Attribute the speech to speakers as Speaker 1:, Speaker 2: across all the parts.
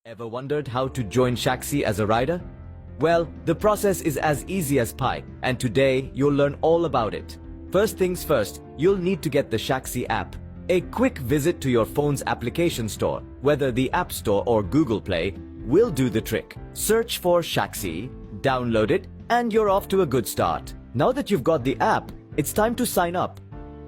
Speaker 1: Ever wondered how to join Shaxi as a rider? Well, the process is as easy as pie, and today you'll learn all about it. First things first, you'll need to get the Shaxi app. A quick visit to your phone's application store, whether the App Store or Google Play, will do the trick. Search for Shaxi, download it, and you're off to a good start. Now that you've got the app, it's time to sign up.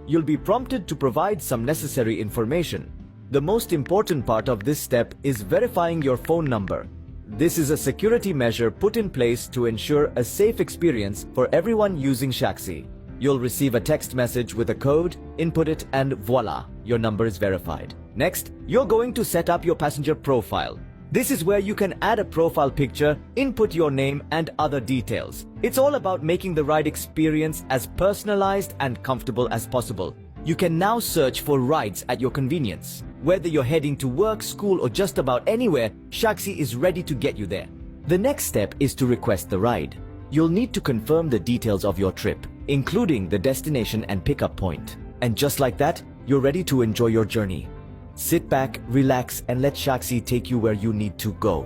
Speaker 1: You'll be prompted to provide some necessary information. The most important part of this step is verifying your phone number. This is a security measure put in place to ensure a safe experience for everyone using Shaxi. You'll receive a text message with a code, input it, and voila, your number is verified. Next, you're going to set up your passenger profile. This is where you can add a profile picture, input your name, and other details. It's all about making the ride experience as personalized and comfortable as possible. You can now search for rides at your convenience. Whether you're heading to work, school, or just about anywhere, Shaxi is ready to get you there. The next step is to request the ride. You'll need to confirm the details of your trip, including the destination and pickup point. And just like that, you're ready to enjoy your journey. Sit back, relax, and let Shaxi take you where you need to go.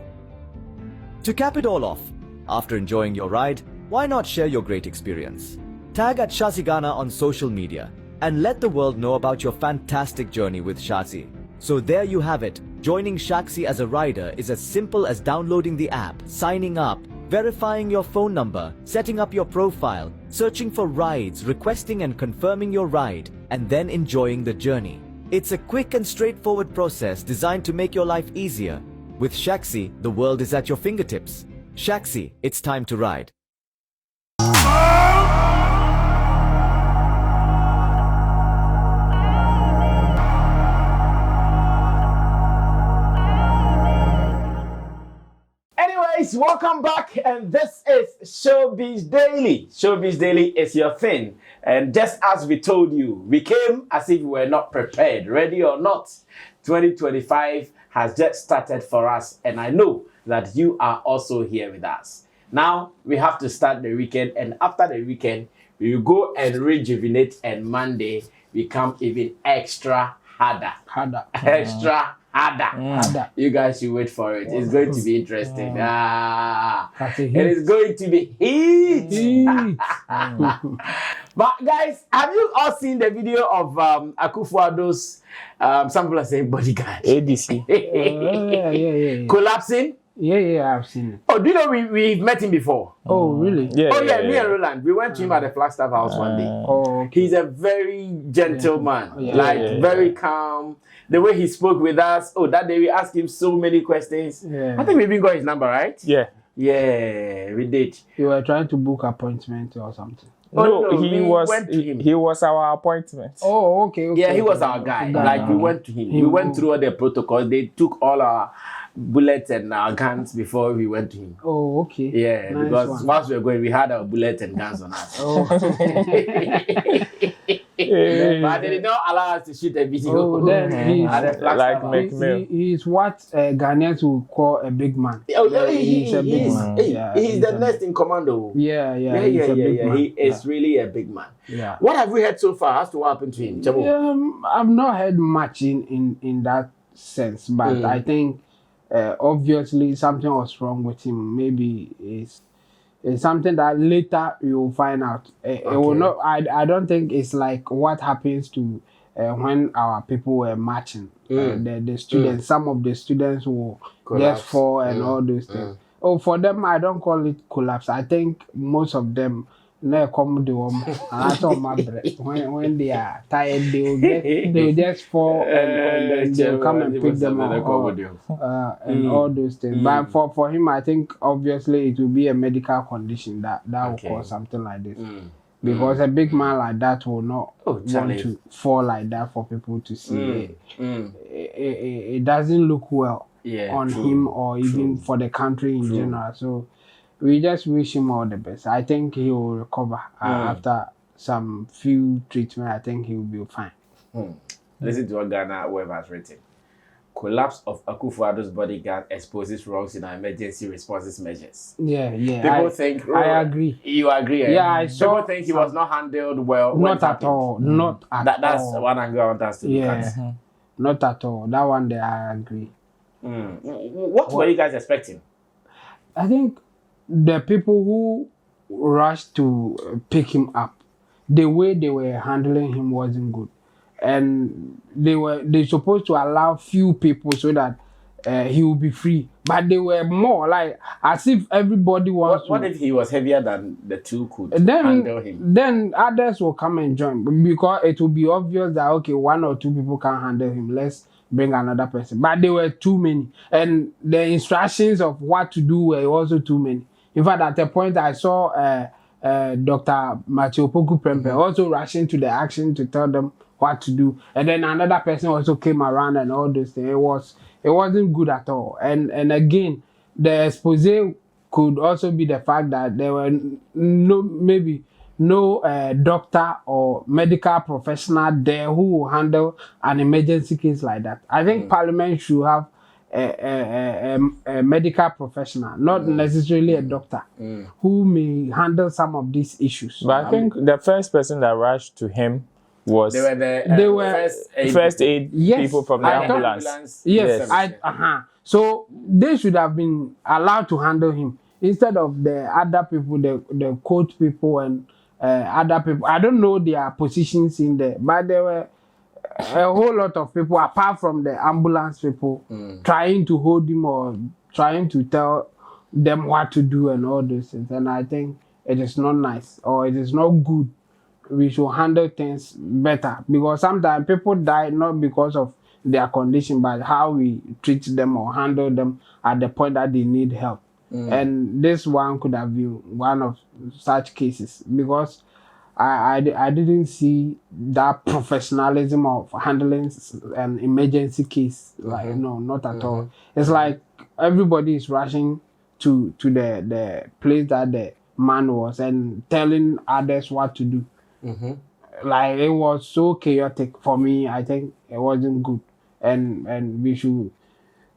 Speaker 1: To cap it all off, after enjoying your ride, why not share your great experience? Tag at Shaxi Ghana on social media and let the world know about your fantastic journey with Shaxi. So there you have it. Joining Shaxi as a rider is as simple as downloading the app, signing up, verifying your phone number, setting up your profile, searching for rides, requesting and confirming your ride, and then enjoying the journey. It's a quick and straightforward process designed to make your life easier. With Shaxi, the world is at your fingertips. Shaxi, it's time to ride.
Speaker 2: Welcome back, and this is Showbiz Daily. Showbiz Daily is your thing, and just as we told you, we came as if we were not prepared. Ready or not, 2025 has just started for us, and I know that you are also here with us. Now we have to start the weekend, and after the weekend we will go and rejuvenate, and Monday we come even extra harder. Extra harder. You guys should wait for it. It's going to be interesting. It is going to be heat. But guys, have you all seen the video of Akufo-Addo's some people are saying bodyguard
Speaker 3: ADC
Speaker 2: collapsing?
Speaker 3: Yeah, I've seen it.
Speaker 2: Oh, do you know we've met him before?
Speaker 3: Oh, really?
Speaker 2: Yeah, me and Roland, we went to him at the Flagstaff House one day.
Speaker 3: Oh, okay.
Speaker 2: He's a very gentle man, very calm. The way he spoke with us, that day we asked him so many questions.
Speaker 3: Yeah.
Speaker 2: I think we even got his number, right?
Speaker 3: Yeah,
Speaker 2: we did.
Speaker 3: You were trying to book appointment or something.
Speaker 2: No,
Speaker 3: he was our appointment. Oh, okay.
Speaker 2: Yeah, he was our guy. Like we went to him. We went through all the protocols. They took all our bullets and our guns before we went to him.
Speaker 3: Oh, okay.
Speaker 2: Yeah, nice, because once we were going, we had our bullets and guns on us. But they did not allow us to shoot a video.
Speaker 3: He's what Ghanaians would call a big man.
Speaker 2: He's a big man. He's the next in command.
Speaker 3: Yeah.
Speaker 2: He is really a big man.
Speaker 3: Yeah.
Speaker 2: What have we heard so far as to what happened to him?
Speaker 3: I've not heard much in that sense, but I think obviously something was wrong with him. Maybe it's something that later you will find out. It will not. I don't think it's like what happens to when our people were marching. The students, some of the students will just fall and all those things. Oh, for them, I don't call it collapse. I think most of them come to when they are tired, they will just fall and they will come and pick them up and all those things. But for him, I think obviously it will be a medical condition that will cause something like this. Because a big man like that will not want to fall like that for people to see. It doesn't look well on him or even for the country in general. So we just wish him all the best. I think he will recover after some few treatment. I think he will be fine.
Speaker 2: Listen to what Ghana Web has written. collapse of Akufo-Addo's bodyguard exposes wrongs in our emergency responses measures.
Speaker 3: Yeah.
Speaker 2: People think...
Speaker 3: I agree.
Speaker 2: You agree, eh?
Speaker 3: Yeah, I saw...
Speaker 2: People think he was not handled well.
Speaker 3: Not at all. Not at all.
Speaker 2: That's one angle I want us to look at.
Speaker 3: Not at all. That one there, I agree.
Speaker 2: What were you guys expecting?
Speaker 3: I think the people who rushed to pick him up, the way they were handling him wasn't good. And they supposed to allow few people so that he will be free. But they were more like as if everybody wants
Speaker 2: What if he was heavier than the two could handle him?
Speaker 3: Then others will come and join because it will be obvious that okay, one or two people can't handle him. Let's bring another person. But there were too many. And the instructions of what to do were also too many. In fact, at a point I saw Dr. Matthew Opoku Prempe also rushing to the action to tell them what to do. And then another person also came around and all those things. It wasn't good at all. And again, the expose could also be the fact that there were no doctor or medical professional there who will handle an emergency case like that. I think Parliament should have a medical professional, not necessarily a doctor, who may handle some of these issues.
Speaker 4: But I think the first person that rushed to him was
Speaker 2: they were
Speaker 4: first aid people from the ambulance.
Speaker 3: Yes. So they should have been allowed to handle him instead of the other people, the court people and other people. I don't know their positions in there, but there were a whole lot of people apart from the ambulance people trying to hold him or trying to tell them what to do and all those things. And I think it is not nice or it is not good. We should handle things better because sometimes people die not because of their condition, but how we treat them or handle them at the point that they need help. And this one could have been one of such cases because I didn't see that professionalism of handling an emergency case. Like no, not at all. It's like everybody is rushing to the place that the man was and telling others what to do. Like it was so chaotic for me. I think it wasn't good, and we should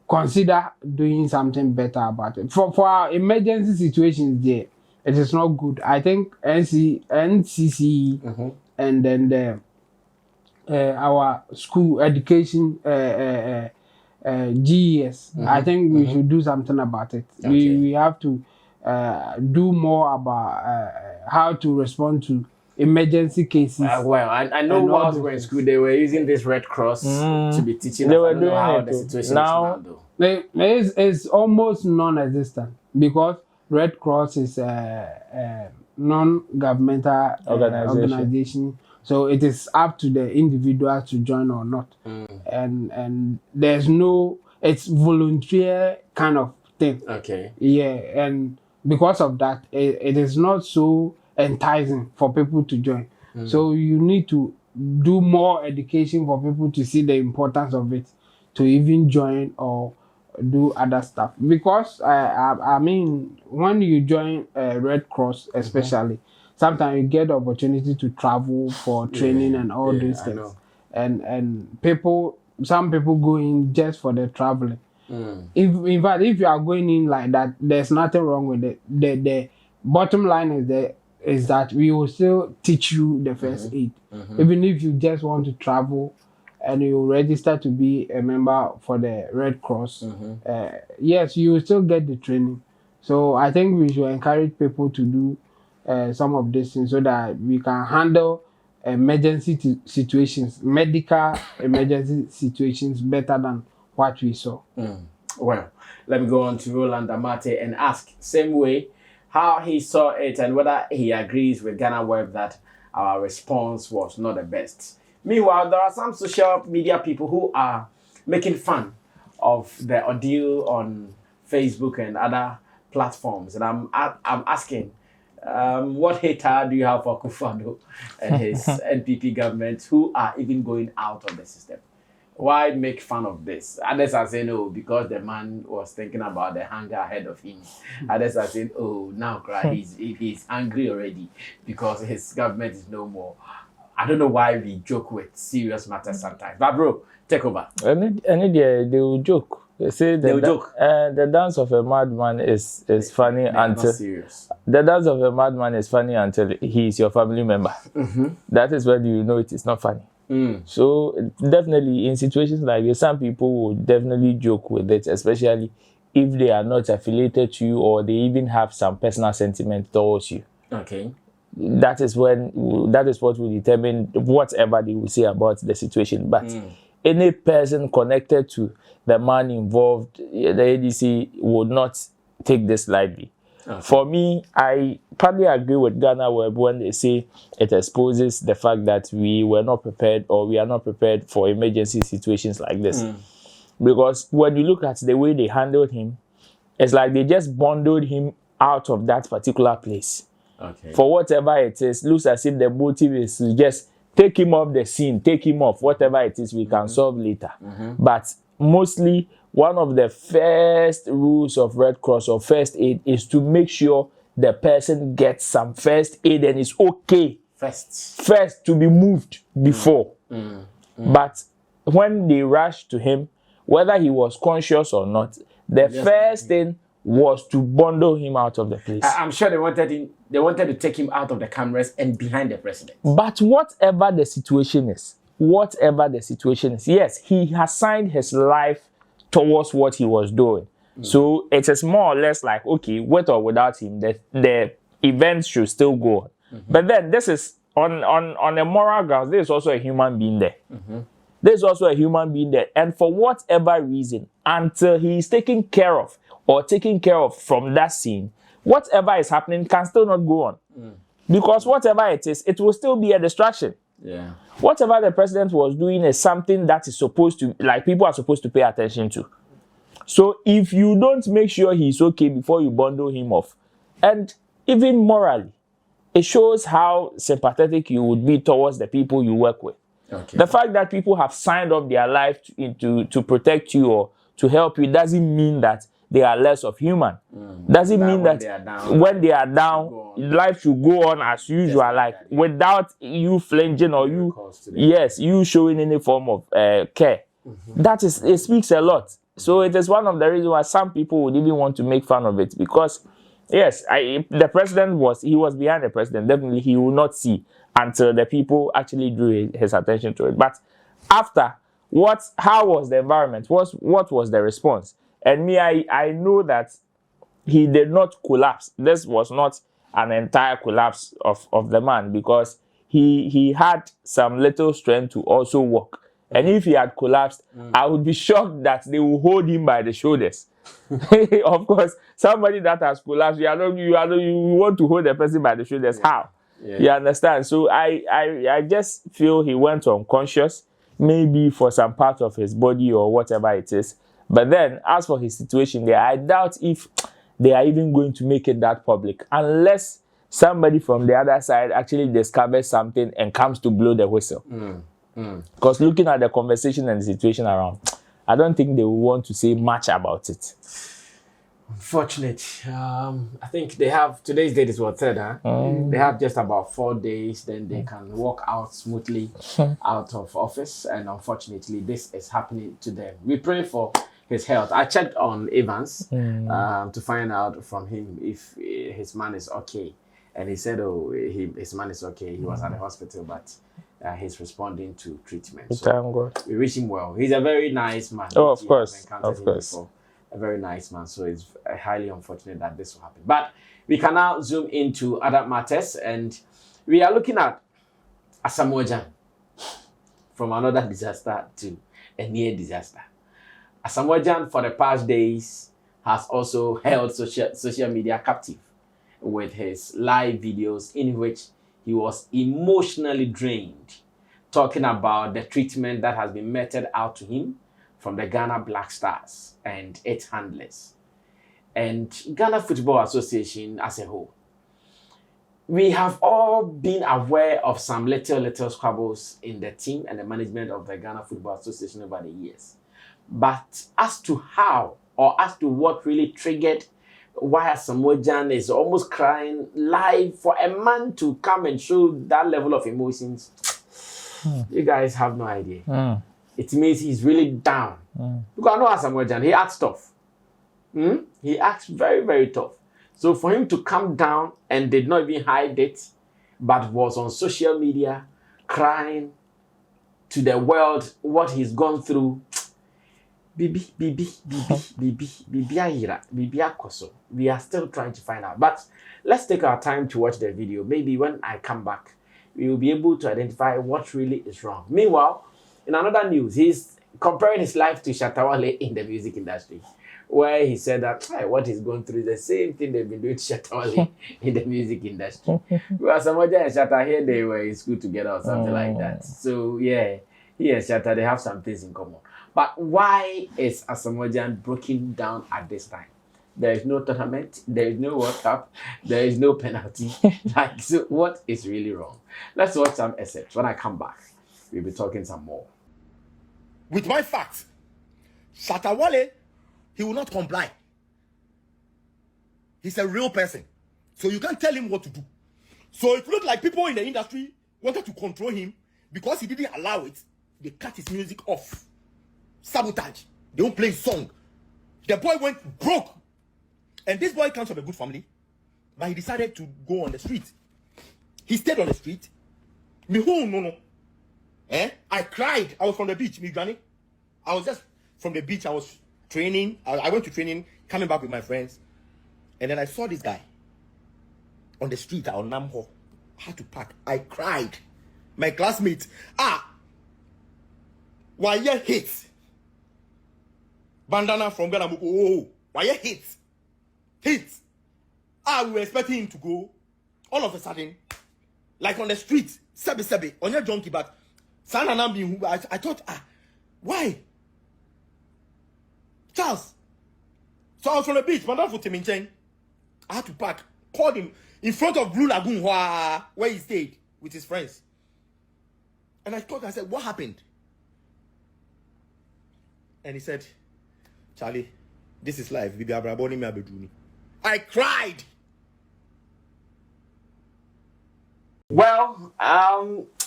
Speaker 3: consider doing something better about it. For our emergency situations, there it is not good. I think NCC and then our school education GES. I think we should do something about it. Okay. We have to do more about how to respond to emergency cases.
Speaker 2: Well, I know while we were in school, they were using this Red Cross to be teaching
Speaker 4: they
Speaker 2: us
Speaker 4: were doing
Speaker 2: how
Speaker 4: it
Speaker 2: the situation
Speaker 4: now.
Speaker 2: is now.
Speaker 3: It's almost non-existent because Red Cross is a non-governmental organization. So it is up to the individual to join or not. And there's no, it's volunteer kind of thing.
Speaker 2: Okay.
Speaker 3: Yeah, and because of that, it is not so enticing for people to join. So you need to do more education for people to see the importance of it, to even join or do other stuff. Because I mean, when you join Red Cross, especially, sometimes you get the opportunity to travel for training and all these things. And some people go in just for the traveling. In fact, if you are going in like that, there's nothing wrong with it. The bottom line is that we will still teach you the first aid. Even if you just want to travel and you register to be a member for the Red Cross, yes, you will still get the training. So I think we should encourage people to do some of these things so that we can handle emergency situations, medical emergency situations better than what we saw.
Speaker 2: Well, let me go on to Roland Amate and ask, same way, how he saw it and whether he agrees with Ghana Web that our response was not the best. Meanwhile, there are some social media people who are making fun of the ordeal on Facebook and other platforms. And I'm asking, what hater do you have for Akufo-Addo and his NPP government who are even going out of the system? Why make fun of this? Others are saying, oh, because the man was thinking about the hunger ahead of him. Others are saying, oh, now he's angry already because his government is no more. I don't know why we joke with serious matters sometimes. But bro, take over.
Speaker 4: Any day they will joke. They say
Speaker 2: They will joke.
Speaker 4: The dance of a madman is funny until
Speaker 2: Not serious.
Speaker 4: the dance of a madman is funny until he is your family member. That is when you know it is not funny. So definitely in situations like this, some people will definitely joke with it, especially if they are not affiliated to you or they even have some personal sentiment towards you.
Speaker 2: Okay.
Speaker 4: That is what will determine whatever they will say about the situation. But any person connected to the man involved, the ADC would not take this lightly. Okay. For me, I partly agree with Ghana Web when they say it exposes the fact that we were not prepared or we are not prepared for emergency situations like this. Because when you look at the way they handled him, it's like they just bundled him out of that particular place.
Speaker 2: Okay.
Speaker 4: For whatever it is, looks as if the motive is to just take him off the scene, take him off, whatever it is we can solve later. But mostly, one of the first rules of Red Cross or first aid is to make sure the person gets some first aid and is okay first to be moved before. But when they rushed to him, whether he was conscious or not, the first thing was to bundle him out of the place.
Speaker 2: I'm sure they wanted to take him out of the cameras and behind the president.
Speaker 4: But whatever the situation is, yes, he has signed his life towards what he was doing. So it is more or less like, okay, with or without him, the events should still go on. But then this is on a moral grounds, there is also a human being there. There's also a human being there. And for whatever reason, until he is taken care of from that scene, whatever is happening can still not go on. Because whatever it is, it will still be a distraction.
Speaker 2: Yeah.
Speaker 4: Whatever the president was doing is something that is supposed to, like, people are supposed to pay attention to. So if you don't make sure he's okay before you bundle him off, and even morally, it shows how sympathetic you would be towards the people you work with.
Speaker 2: Okay.
Speaker 4: The fact that people have signed up their life to protect you or to help you doesn't mean that they are less of human. Doesn't mean that when they are down, life should go on as usual, like without you flinching or you showing any form of care. That is, it speaks a lot. So it is one of the reasons why some people would even want to make fun of it, because yes, the president was behind the president. Definitely, he will not see until the people actually drew his attention to it. But after, how was the environment? What was the response? And me, I know that he did not collapse. This was not an entire collapse of the man, because he had some little strength to also walk. And if he had collapsed, I would be shocked that they will hold him by the shoulders. Of course, somebody that has collapsed, you want to hold the person by the shoulders. Yeah. How? Yeah. You understand? So I just feel he went unconscious, maybe for some part of his body or whatever it is. But then, as for his situation there, I doubt if they are even going to make it that public, unless somebody from the other side actually discovers something and comes to blow the whistle. Because looking at the conversation and the situation around, I don't think they will want to say much about it.
Speaker 2: Unfortunate. I think they have, today's date is what, third, huh? They have just about 4 days, then they can walk out smoothly out of office. And unfortunately, this is happening to them. We pray for his health. I checked on Evans to find out from him if his man is okay. And he said, his man is okay. He was at the hospital, but he's responding to treatment. So we wish him well. He's a very nice man.
Speaker 4: Oh, of course. Of course.
Speaker 2: A very nice man. So it's highly unfortunate that this will happen. But we can now zoom into other matters. And we are looking at Asamoah Gyan, from another disaster to a near disaster. Asamoah Gyan, for the past days, has also held social media captive with his live videos in which he was emotionally drained, talking about the treatment that has been meted out to him from the Ghana Black Stars and its handlers, and Ghana Football Association as a whole. We have all been aware of some little squabbles in the team and the management of the Ghana Football Association over the years. But as to how, or as to what really triggered why Asamoah Gyan is almost crying live, for a man to come and show that level of emotions, You guys have no idea. It means he's really down. Because I know Asamoah Gyan, he acts tough. He acts very, very tough. So for him to come down and did not even hide it, but was on social media crying to the world what he's gone through. Bibi Ahira, Bibi Akoso. We are still trying to find out. But let's take our time to watch the video. Maybe when I come back, we will be able to identify what really is wrong. Meanwhile, in another news, he's comparing his life to Shatta Wale in the music industry, where he said that what he's going through is the same thing they've been doing to Shatta Wale in the music industry. Well, Asamoah Gyan and Shatta here, they were in school together or something like that. So yeah, he and Shatta, they have some things in common. But why is Asamoah Gyan broken down at this time? There is no tournament, there is no World Cup, there is no penalty. So what is really wrong? Let's watch some excerpts. When I come back, we'll be talking some more.
Speaker 5: With my facts, Shatta Wale, he will not comply. He's a real person. So you can't tell him what to do. So it looked like people in the industry wanted to control him because he didn't allow it. They cut his music off. Sabotage. They won't play his song. The boy went broke. And this boy comes from a good family, but he decided to go on the street. He stayed on the street. No. I cried. I was from the beach, me Granny. I was just from the beach. I was training. I went to training, coming back with my friends. And then I saw this guy on the street on Namho. I had to pack. I cried. My classmates. Why you hit? Bandana from Ghana. Oh, why you hit? Hit. We were expecting him to go. All of a sudden, like on the street, Sebi, on your junkie, but I thought, why? Charles. So I was on the beach, Madam Futiminchen. I had to pack. Called him in front of Blue Lagoon, where he stayed with his friends. And I said, what happened? And he said, Charlie, this is life. I cried.
Speaker 2: Well,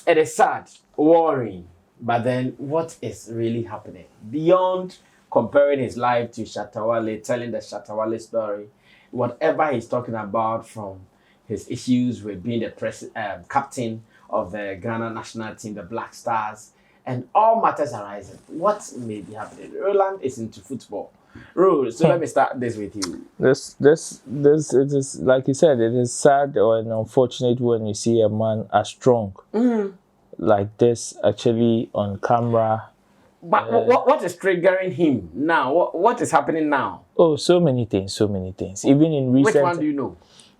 Speaker 2: it is sad, worrying, but then what is really happening? Beyond comparing his life to Shatta Wale, telling the Shatta Wale story, whatever he's talking about, from his issues with being the captain of the Ghana national team, the Black Stars, and all matters arising. What may be happening? Roland is into football. Rule. So let me start this with you.
Speaker 4: This it is, like you said, it is sad or unfortunate when you see a man as strong like this actually on camera.
Speaker 2: But what is triggering him now? What is happening now?
Speaker 4: Oh, so many things. Even in recent.
Speaker 2: Which one do you know?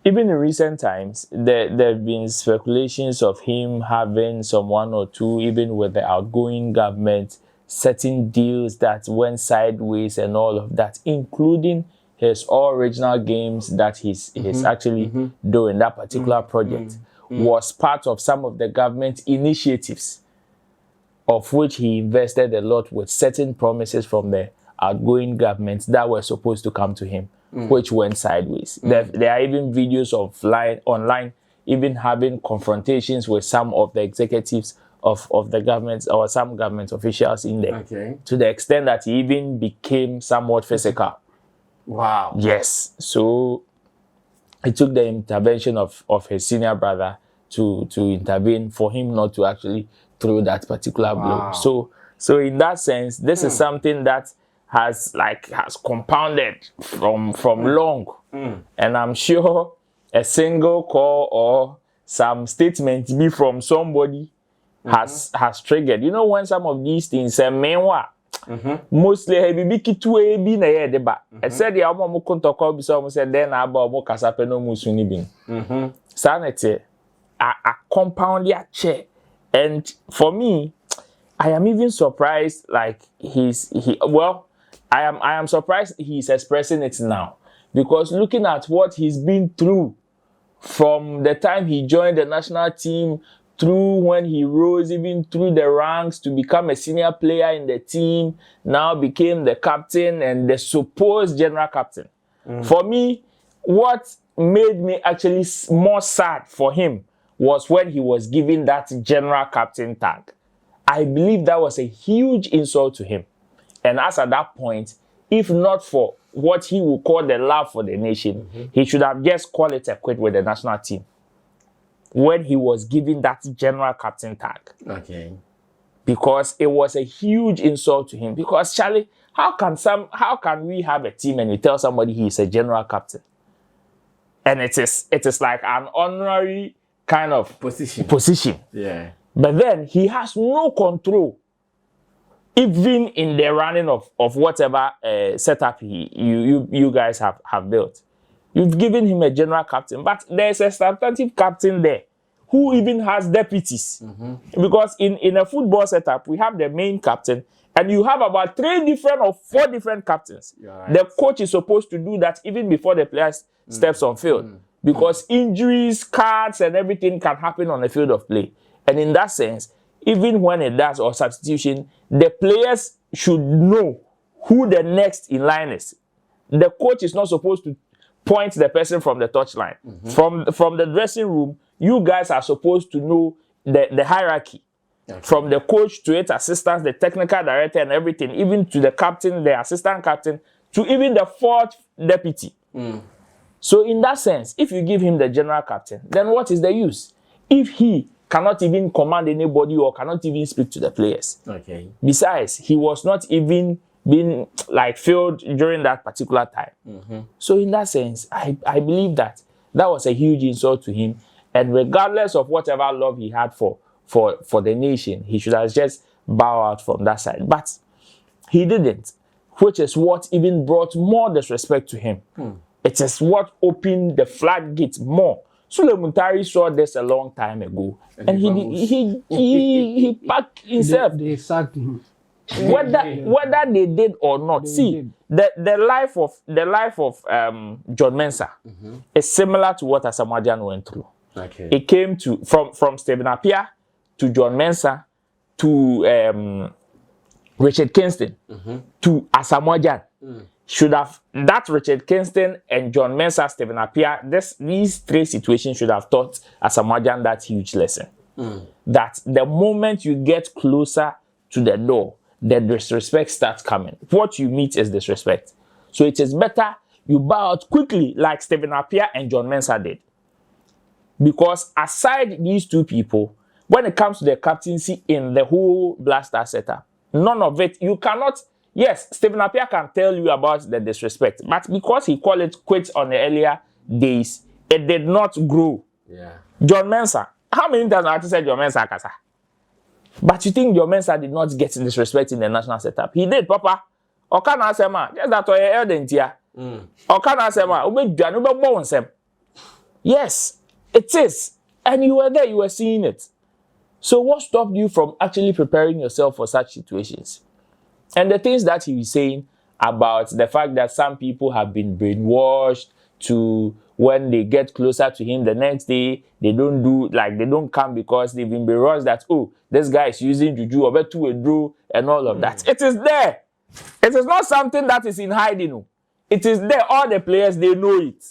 Speaker 4: Even in recent times, there have been speculations of him having some one or two, even with the outgoing government, certain deals that went sideways and all of that, including his original games that he's actually doing. That particular project was part of some of the government initiatives, of which he invested a lot with certain promises from the outgoing government that were supposed to come to him, which went sideways. There are even videos of online, even having confrontations with some of the executives of the government or some government officials in there, to the extent that he even became somewhat physical.
Speaker 2: Wow.
Speaker 4: Yes. So it took the intervention of his senior brother to intervene for him not to actually throw that particular blow. So in that sense, this is something that has compounded from long. And I'm sure a single call or some statement be from somebody has triggered. You know, when some of these things say meanwhile, mostly heavy biki to a be na ye deba. I said the album kunto call be so said then about mo kasape no musuni bin. Sanity a compound ya chair. And for me, I am even surprised I am surprised he's expressing it now, because looking at what he's been through from the time he joined the national team, through when he rose even through the ranks to become a senior player in the team, now became the captain and the supposed general captain. For me, what made me actually more sad for him was when he was given that general captain tag. I believe that was a huge insult to him. And as at that point, if not for what he would call the love for the nation, he should have just called it a quit with the national team when he was given that general captain tag.
Speaker 2: Okay.
Speaker 4: Because it was a huge insult to him. Because Charlie, how can we have a team and you tell somebody he is a general captain? And it is like an honorary kind of position.
Speaker 2: Yeah.
Speaker 4: But then he has no control, even in the running of whatever setup you guys have built. You've given him a general captain, but there's a substantive captain there who even has deputies. Because in a football setup, we have the main captain, and you have about 3 different or 4 different captains. Right. The coach is supposed to do that even before the player steps on field. Because injuries, cards, and everything can happen on the field of play. And in that sense, even when it does, or substitution, the players should know who the next in line is. The coach is not supposed to point the person from the touchline. From the dressing room, you guys are supposed to know the hierarchy. Okay. From the coach to its assistants, the technical director and everything, even to the captain, the assistant captain, to even the 4th deputy. So in that sense, if you give him the general captain, then what is the use? If he cannot even command anybody or cannot even speak to the players. Okay. Besides, he was not even being like filled during that particular time. So in that sense, I believe that was a huge insult to him. And regardless of whatever love he had for the nation, he should have just bowed out from that side. But he didn't, which is what even brought more disrespect to him. It is what opened the floodgates more. Sule Muntari saw this a long time ago, and he packed himself.
Speaker 3: They sacked him.
Speaker 4: Whether they did or not, the life of John Mensah is similar to what Asamoah Gyan went through. Okay. It came from Stephen Appiah to John Mensah to Richard Kingston to Asamoah Gyan. Should have that Richard Kingston and John Mensah, Stephen Appiah, these 3 situations should have taught Asamoah Gyan that huge lesson. That the moment you get closer to the door, the disrespect starts coming. What you meet is disrespect. So it is better you bow out quickly like Stephen Appiah and John Mensah did. Because aside these 2 people, when it comes to the captaincy in the whole Black Star setup, none of it, you cannot. Yes, Stephen Appiah can tell you about the disrespect, but because he called it quits on the earlier days, it did not grow. Yeah. John Mensah, how many times have I said John Mensah kasa? But you think John Mensah did not get disrespect in the national setup? He did, Papa. Okana Asema, just that you're elder here. Okana Asema, ube born sem. Yes, it is, and you were there, you were seeing it. So what stopped you from actually preparing yourself for such situations? And the things that he was saying about the fact that some people have been brainwashed to when they get closer to him the next day, they don't come because they've been brainwashed that, oh, this guy is using juju, or to a draw and all of that. It is there. It is not something that is in hiding. It is there. All the players, they know it.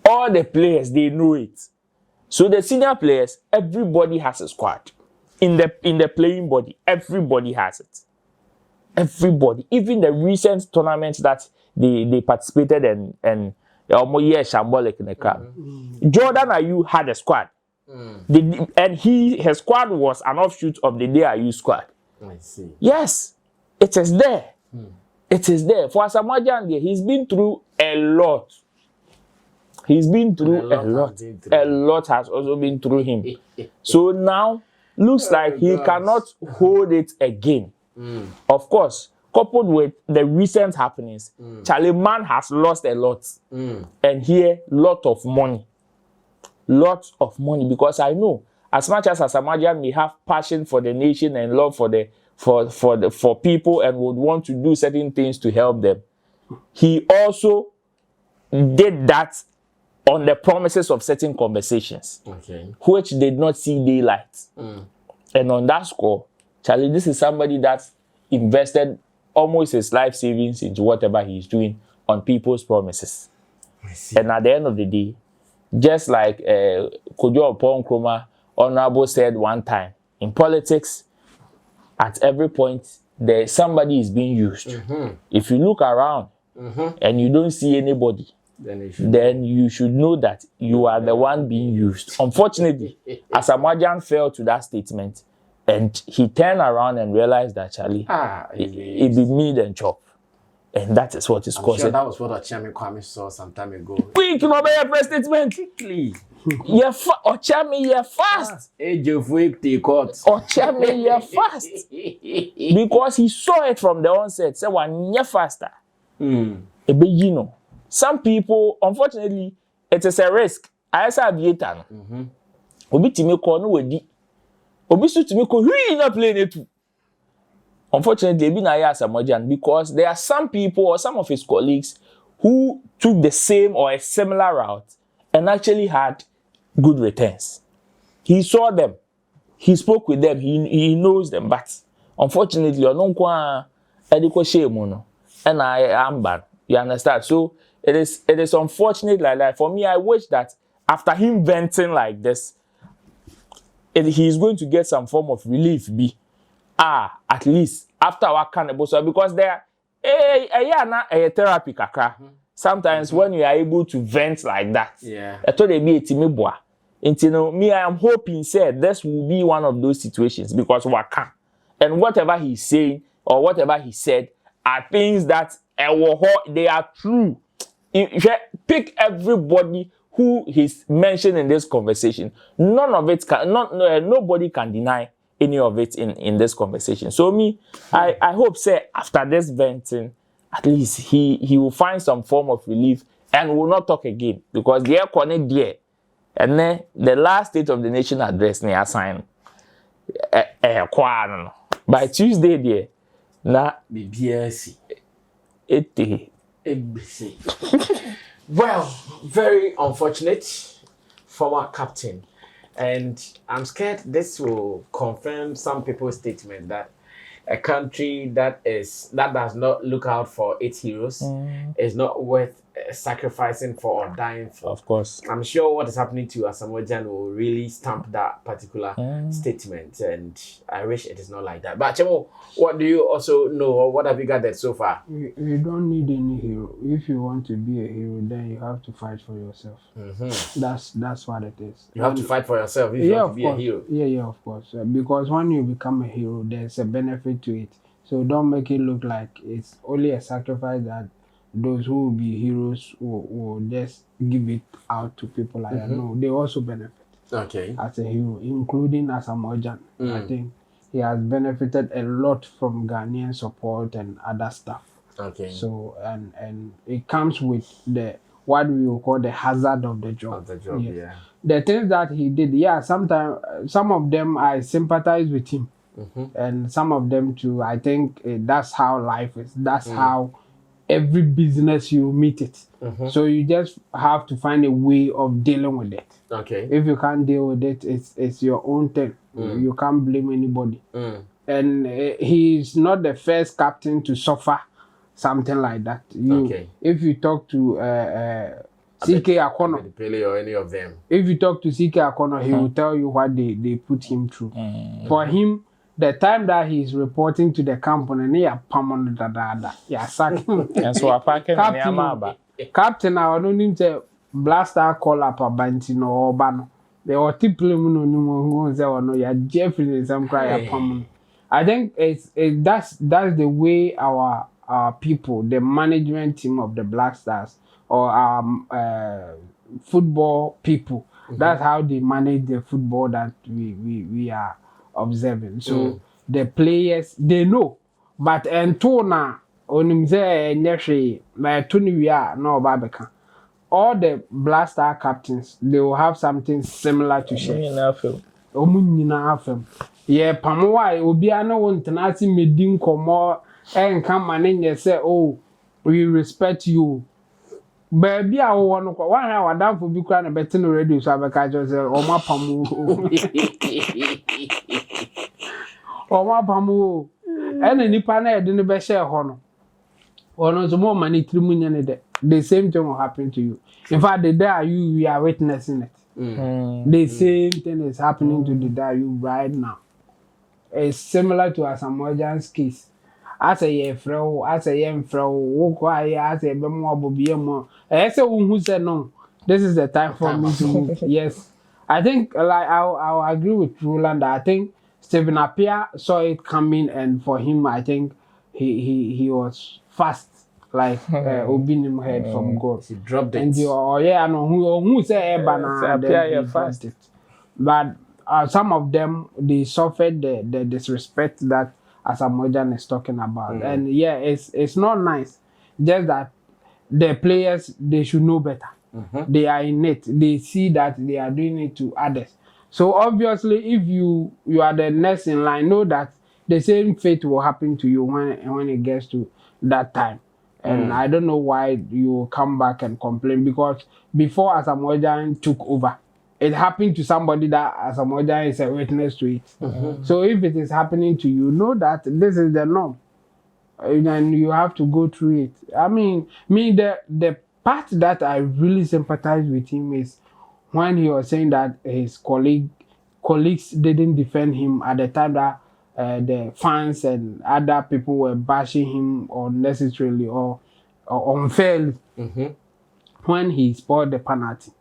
Speaker 4: All the players, they know it. So the senior players, everybody has a squad. In the playing body, everybody has it. Everybody, even the recent tournaments that they participated in, and shambolic in the crowd. Jordan Ayew had a squad. And his squad was an offshoot of the Day Ayew squad. I see. Yes, it is there. It is there. For Asamoah Gyan, he's been through a lot. He's been through a lot. A lot has also been through him. So now, looks like he cannot hold it again. Of course, coupled with the recent happenings, Charlie Man has lost a lot. And here, lot of money. Lots of money. Because I know, as much as Asamoah Gyan may have passion for the nation and love for people and would want to do certain things to help them, he also did that on the promises of certain conversations, which did not see daylight. And on that score, Charlie, this is somebody that invested almost his life savings into whatever he's doing on people's promises. And at the end of the day, just like Kojo Opon Nkrumah Honorable said one time, in politics, at every point there somebody is being used. If you look around and you don't see anybody, then you should know that you are the one being used. Unfortunately, Asamoah Gyan fell to that statement, and he turned around and realized that Charlie, it be meat and chop. And that is what is causing.
Speaker 2: Sure that was what Ochami Kwame saw some time ago.
Speaker 4: Quick, no be a statement. Quickly. Ochami, you're fast. Ochami, you're fast. Because he saw it from the onset. Say, one year faster. Some people, unfortunately, it is a risk. I say aviator. Obi timeko no wedi. Obi su timeko hui na plane it. Unfortunately, be na Asamoah Gyan, because there are some people or some of his colleagues who took the same or a similar route and actually had good returns. He saw them, he spoke with them, he knows them, but unfortunately, and I am bad. You understand? So it is unfortunate like that. For me, I wish that after him venting like this, he is going to get some form of relief. At least after our cannibal, because there a therapy kakra. Sometimes when you are able to vent like that, I thought they be a timibwa. And me, I am hoping said this will be one of those situations, because waka and whatever he's saying or whatever he said are things that they are true. Pick everybody who he's mentioned in this conversation. None of it can, nobody can deny any of it in this conversation. So me, I hope say after this venting, at least he will find some form of relief and will not talk again, because they are connected there. And then the last State of the Nation address they assign by Tuesday there. Na
Speaker 2: BBSC.
Speaker 4: ABC.
Speaker 2: Well, very unfortunate, former captain. And I'm scared this will confirm some people's statement that a country that does not look out for its heroes is not worth sacrificing for or dying for.
Speaker 4: Of course.
Speaker 2: I'm sure what is happening to Asamoah Gyan will really stamp that particular statement, and I wish it is not like that. But Chemo, what do you also know, or what have you gathered so far?
Speaker 3: You don't need any hero. If you want to be a hero, then you have to fight for yourself. That's what it is.
Speaker 2: You have to fight for yourself if you want to be a hero.
Speaker 3: Yeah, of course. Because when you become a hero, there's a benefit to it. So don't make it look like it's only a sacrifice that those who will be heroes will just give it out to people like that. No, they also benefit as a hero, including Asamoah Gyan. I think he has benefited a lot from Ghanaian support and other stuff. So and it comes with the what we will call the hazard of the job. The things that he did, sometimes some of them I sympathize with him, and some of them too. I think that's how life is. That's how every business you meet it. So you just have to find a way of dealing with it. If you can't deal with it, it's your own thing. You can't blame anybody. And he's not the first captain to suffer something like that. If you talk to CK Akono,
Speaker 2: or any of them,
Speaker 3: if you talk to CK Akono, he will tell you what they put him through. For him, the time that he's reporting to the company, sack him.
Speaker 4: And so
Speaker 3: Captain, I don't need to blast our call up a bantino or ban. They were no Jeffrey some cry. I think that's the way our people, the management team of the Black Stars or our football people, that's how they manage the football that we are observing. So the players, they know, but Antona onimze nyehwe na tuni we are no babeka. All the Black Star captains, they will have something similar to share. Yeah, Pamoa obi ana won tenati medin komo enka mane say, oh, we respect you. Baby a wo no kwa wan ha wadamfo bi kra na beti no radio so abeka jo say o ma pamu. O ma pamu. Ene nipa na ede ne be share ho no. Ono so more money trimunya ne de. The same thing will happen to you. In fact, the day we are witnessing it. The same thing is happening to the day you right now. is similar to Asamoah Gyan's case. As a year fro, as a young fro, walk as a bemo bobiemo. I say who said no. This is the time for me to move. Yes. I think like I'll agree with Roland. I think Stephen Appiah saw it coming, and for him I think he was fast. Like opening him head from God.
Speaker 2: He dropped it.
Speaker 3: And I know who say fast it. But some of them they suffered the disrespect that Asamoah Gyan is talking about. And yeah, it's not nice. Just that the players they should know better. They are in it. They see that they are doing it to others. So obviously if you are the next in line, know that the same fate will happen to you when it gets to that time. And I don't know why you come back and complain, because before Asamoah Gyan took over, it happened to somebody that Asamoah Gyan is a witness to it. So if it is happening to you, know that this is the norm. And you have to go through it. I mean, the part that I really sympathize with him is when he was saying that his colleagues didn't defend him at the time that the fans and other people were bashing him unnecessarily or unfairly when he scored the penalty.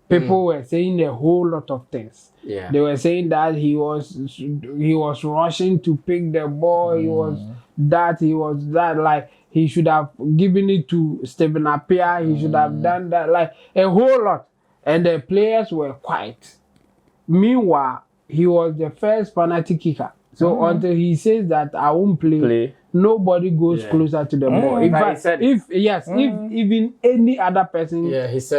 Speaker 3: People were saying a whole lot of things.
Speaker 2: Yeah.
Speaker 3: They were saying that he was rushing to pick the ball. He was that. Like he should have given it to Stephen Appiah. He should have done that. Like a whole lot. And the players were quiet. Meanwhile, he was the first penalty kicker. So until he says that I won't play. Nobody goes closer to the ball. In fact, if even any other person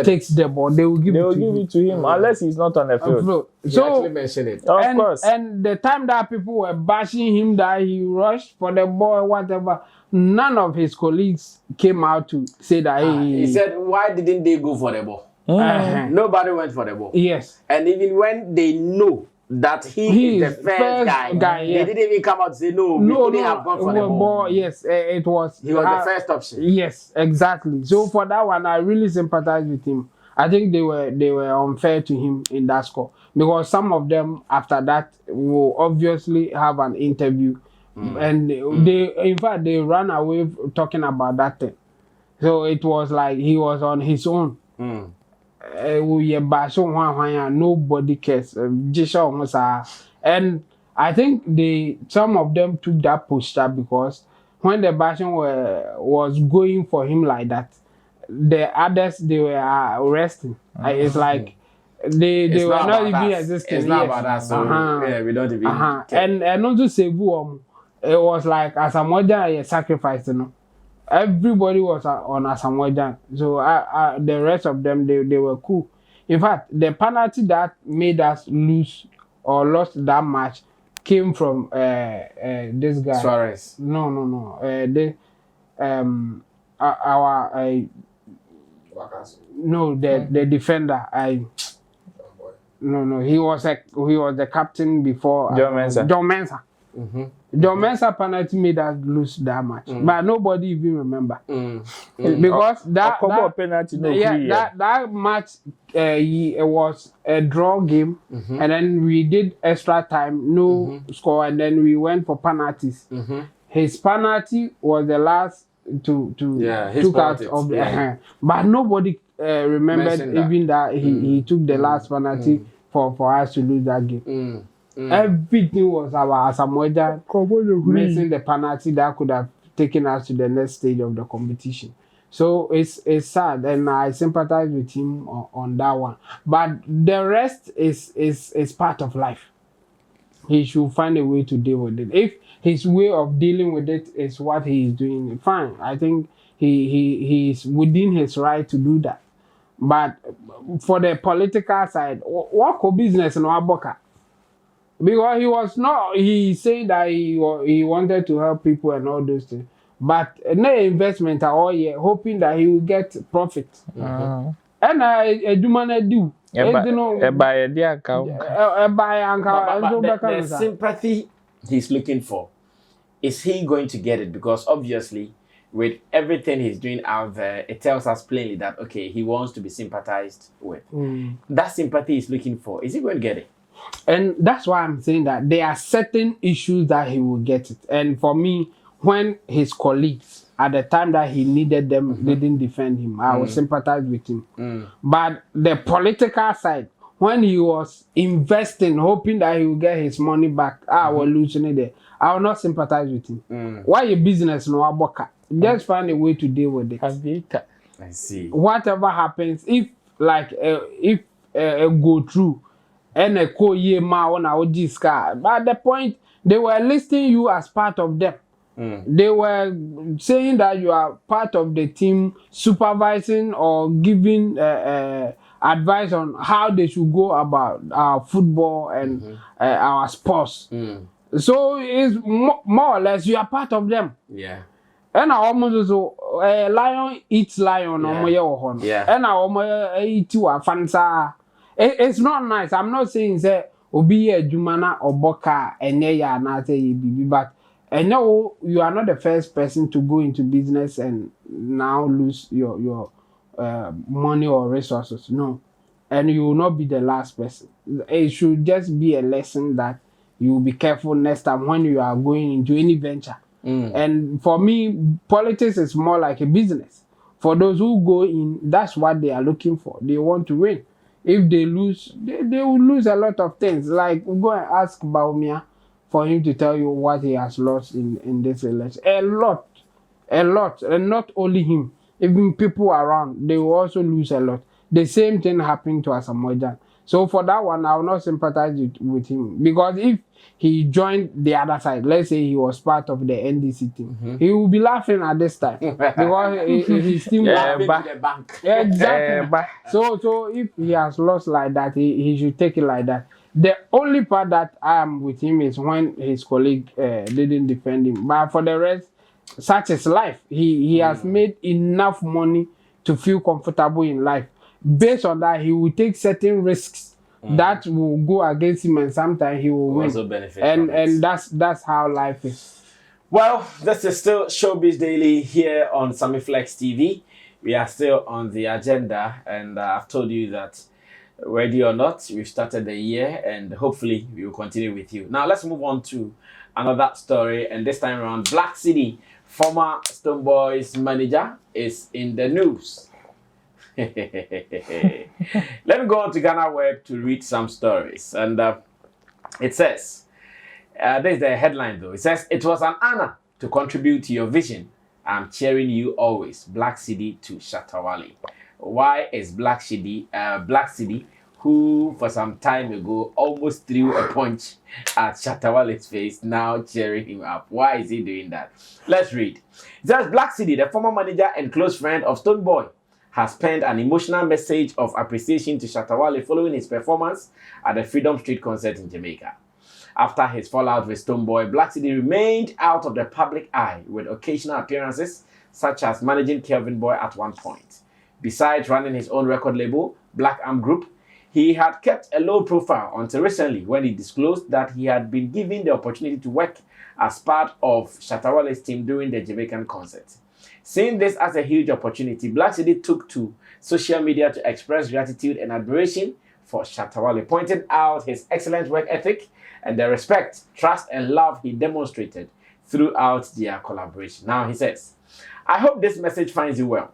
Speaker 3: takes the ball, they will give it to him
Speaker 4: unless he's not on the field.
Speaker 3: So
Speaker 2: actually mentioned it.
Speaker 4: Of course.
Speaker 3: And the time that people were bashing him that he rushed for the ball or whatever, none of his colleagues came out to say that
Speaker 2: he said, why didn't they go for the ball? Nobody went for the ball.
Speaker 3: Yes.
Speaker 2: And even when they know that he is the first guy, they didn't even come out to say no, we couldn't have gone for the ball.
Speaker 3: Yes, it was.
Speaker 2: He was the first option.
Speaker 3: Yes, exactly. So for that one, I really sympathize with him. I think they were unfair to him in that score, because some of them after that will obviously have an interview, and in fact they ran away talking about that thing. So it was like he was on his own. Nobody cares. And I think some of them took that posture, because when the bashing was going for him like that, the others they were resting. It's like they were not even existing.
Speaker 2: It's not about us. So yeah, we don't even care.
Speaker 3: And also Cebu, it was like Asamoah Gyan sacrificed, Everybody was on Asamoah Gyan. So the rest of them, they were cool. In fact, the penalty that made us lose or lost that match came from this guy.
Speaker 2: Suarez.
Speaker 3: No. The defender. He was the captain before
Speaker 4: John Mensah.
Speaker 3: John Mensah penalty made us lose that match, but nobody even remember because that
Speaker 4: penalty.
Speaker 3: That match it was a draw game, and then we did extra time, no score, and then we went for penalties. His penalty was the last to took out of the but nobody remembered even that he took the last penalty for us to lose that game. Everything was about Asamoah Gyan missing the penalty that could have taken us to the next stage of the competition. So it's sad, and I sympathize with him on that one. But the rest is part of life. He should find a way to deal with it. If his way of dealing with it is what he is doing, fine. I think he is within his right to do that. But for the political side, what could business in Waboka? Because he said that he wanted to help people and all those things. But no investment at all yet, hoping that he will get profit. And I do man I do.
Speaker 2: The sympathy he's looking for, is he going to get it? Because obviously, with everything he's doing out there, it tells us plainly that, okay, he wants to be sympathized with. That sympathy he's looking for, is he going to get it?
Speaker 3: And that's why I'm saying that there are certain issues that he will get it. And for me, when his colleagues, at the time that he needed them, didn't defend him, I would sympathize with him. But the political side, when he was investing, hoping that he will get his money back, I was losing it there. I will not sympathize with him. Why your business no aboka? Just find a way to deal with it.
Speaker 2: I see.
Speaker 3: Whatever happens, if go through and a co-year ma on our discard, but at the point they were listing you as part of them. They were saying that you are part of the team, supervising or giving advice on how they should go about our football and our sports. So it's more or less you are part of them.
Speaker 2: Yeah.
Speaker 3: And I almost also lion eats lion
Speaker 2: Yeah.
Speaker 3: and I almost eat you a fansa. It's not nice. I'm not saying that obi a jumana or boka and ya na say but I know you are not the first person to go into business and now lose your money or resources. No. And you will not be the last person. It should just be a lesson that you will be careful next time when you are going into any venture. And for me, politics is more like a business. For those who go in, that's what they are looking for. They want to win. If they lose, they will lose a lot of things. Like, go and ask Baumia for him to tell you what he has lost in this election. A lot. And not only him, even people around, they will also lose a lot. The same thing happened to Asamoah Gyan. So for that one, I will not sympathize with him. Because if he joined the other side, let's say he was part of the NDC team, he will be laughing at this time. Because his team
Speaker 2: laughing to the bank.
Speaker 3: Exactly. So if he has lost like that, he should take it like that. The only part that I am with him is when his colleague didn't defend him. But for the rest, such is life. He has made enough money to feel comfortable in life. Based on that, he will take certain risks that will go against him, and sometimes he will win.
Speaker 2: Also benefit
Speaker 3: and that's how life is.
Speaker 2: Well, this is still Showbiz Daily here on Sammy Flex TV. We are still on the agenda, and I've told you that ready or not, we've started the year, and hopefully we will continue with you. Now, let's move on to another story, and this time around, Blakk Cedi, former Stonebwoy's manager, is in the news. Let me go on to Ghana Web to read some stories. And it says, this is the headline though. It says, it was an honor to contribute to your vision. I'm cheering you always. Blakk Cedi to Shatta Wale. Why is Blakk Cedi, who for some time ago almost threw a punch at Shatta Wale's face, now cheering him up? Why is he doing that? Let's read. It says, Blakk Cedi, the former manager and close friend of Stonebwoy, has penned an emotional message of appreciation to Shatta Wale following his performance at the Freedom Street concert in Jamaica. After his fallout with Stonebwoy, Blakk Cedi remained out of the public eye with occasional appearances such as managing Kelvin Boy at one point. Besides running his own record label, Blakk Group, he had kept a low profile until recently when he disclosed that he had been given the opportunity to work as part of Shatta Wale's team during the Jamaican concert. Seeing this as a huge opportunity, Blakk Cedi took to social media to express gratitude and admiration for Shatta Wale, pointing out his excellent work ethic and the respect, trust, and love he demonstrated throughout their collaboration. Now he says, I hope this message finds you well.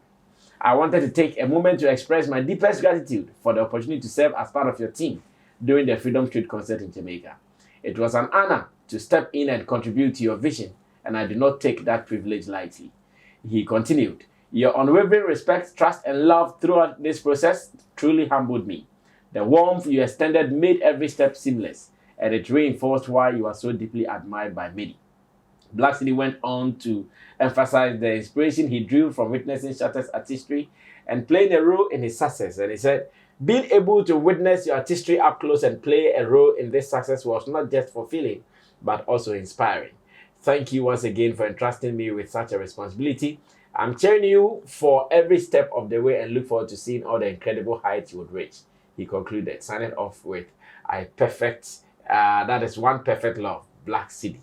Speaker 2: I wanted to take a moment to express my deepest gratitude for the opportunity to serve as part of your team during the Freedom Street concert in Jamaica. It was an honor to step in and contribute to your vision, and I do not take that privilege lightly. He continued, your unwavering respect, trust, and love throughout this process truly humbled me. The warmth you extended made every step seamless, and it reinforced why you are so deeply admired by many. Blakk Cedi went on to emphasize the inspiration he drew from witnessing Shatta's artistry and playing a role in his success. And he said, being able to witness your artistry up close and play a role in this success was not just fulfilling, but also inspiring. Thank you once again for entrusting me with such a responsibility. I'm cheering you for every step of the way and look forward to seeing all the incredible heights you would reach. He concluded, signing off with, that is one perfect love, Blakk Cedi.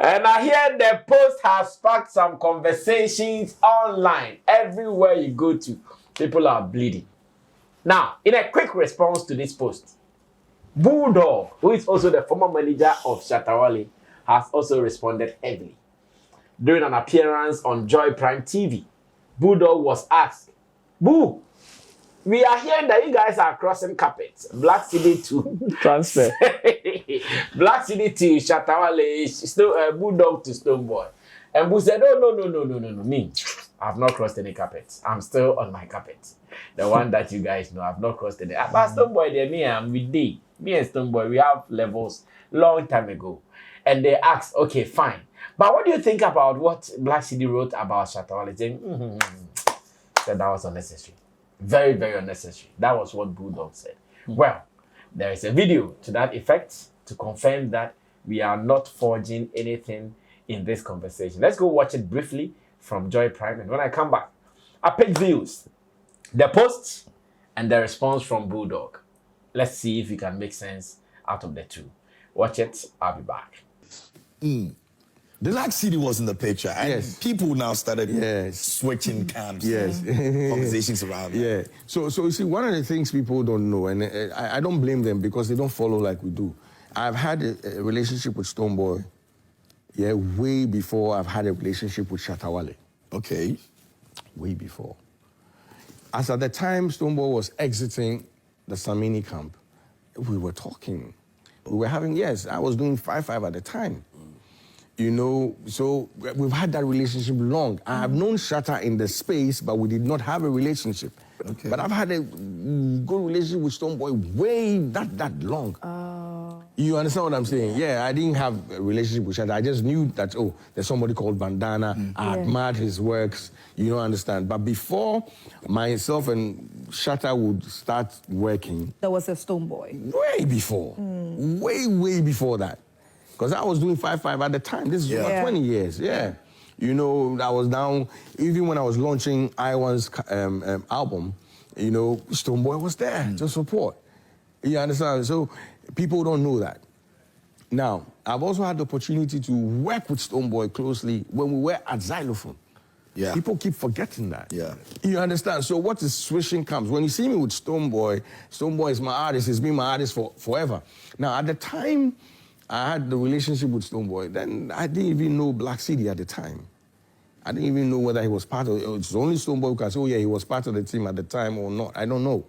Speaker 2: And I hear the post has sparked some conversations online. Everywhere you go to, people are bleeding. Now, in a quick response to this post, Bulldog, who is also the former manager of Shatta Wale, has also responded heavily. During an appearance on Joy Prime TV, Bulldog was asked, "Boo, we are hearing that you guys are crossing carpets. Blakk Cedi to
Speaker 4: Transfer.
Speaker 2: Blakk Cedi to Shatta Wale, Bulldog to Stonebwoy." And Boo said, "Oh, no, me. I've not crossed any carpets. I'm still on my carpet. The one that you guys know, I've not crossed any. But Stonebwoy, there, me and me and Stonebwoy, we have levels long time ago." And they asked, "Okay, fine. But what do you think about what Blakk Cedi wrote about Shatta Wale?" Saying, said that was unnecessary. Very, very unnecessary. That was what Bulldog said. Well, there is a video to that effect to confirm that we are not forging anything in this conversation. Let's go watch it briefly from Joy Prime. And when I come back, I pick views, the post, and the response from Bulldog. Let's see if we can make sense out of the two. Watch it. I'll be back.
Speaker 6: The Blakk Cedi was in the picture, and
Speaker 7: Yes.
Speaker 6: people now started
Speaker 7: Yes.
Speaker 6: switching camps.
Speaker 7: Yes.
Speaker 6: Conversations around that.
Speaker 7: Yeah. So you see, one of the things people don't know, and I don't blame them because they don't follow like we do. I've had a relationship with Stonebwoy, way before I've had a relationship with Shatta Wale.
Speaker 6: Okay.
Speaker 7: Way before. As at the time Stonebwoy was exiting the Sammy camp, we were talking. We were having, I was doing 5-5 at the time. You know, so we've had that relationship long. I have known Shatta in the space, but we did not have a relationship.
Speaker 6: Okay.
Speaker 7: But I've had a good relationship with Stonebwoy way that long. You understand what I'm saying? Yeah, I didn't have a relationship with Shatta. I just knew that, there's somebody called Bandana. I admired his works, understand. But before myself and Shatta would start working...
Speaker 8: There was a Stonebwoy.
Speaker 7: Way before. Way before that. Because I was doing 5-5 at the time. This is about 20 years, You know, I was down, even when I was launching I1's album, Stonebwoy was there to support. You understand? So people don't know that. Now, I've also had the opportunity to work with Stonebwoy closely when we were at Xylophone.
Speaker 6: Yeah.
Speaker 7: People keep forgetting that.
Speaker 6: Yeah.
Speaker 7: You understand? So what is switching comes. When you see me with Stonebwoy is my artist. He's been my artist forever. Now, at the time I had the relationship with Stonebwoy, then I didn't even know Blakk Cedi at the time. I didn't even know whether he was part of it. It's only Stonebwoy who can say, he was part of the team at the time or not. I don't know.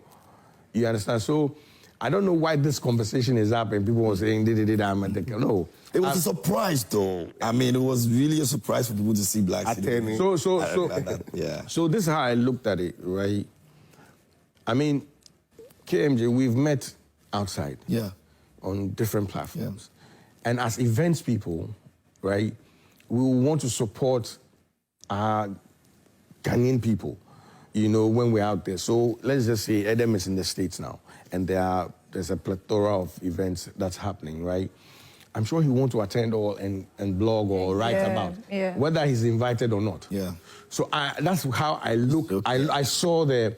Speaker 7: You understand? So I don't know why this conversation is happening. People were saying, I'm at the... No.
Speaker 6: It was a surprise, though. I mean, it was really a surprise for people to see Blakk Cedi.
Speaker 7: So this is how I looked at it, right? I mean, KMJ, we've met outside.
Speaker 6: Yeah.
Speaker 7: On different platforms. And as events people, right, we want to support our Ghanaian people, when we're out there. So let's just say Edem is in the States now, and there's a plethora of events that's happening, right? I'm sure he wants to attend all and blog or write about, whether he's invited or not.
Speaker 6: Yeah.
Speaker 7: So that's how I look.
Speaker 6: Okay.
Speaker 7: I saw the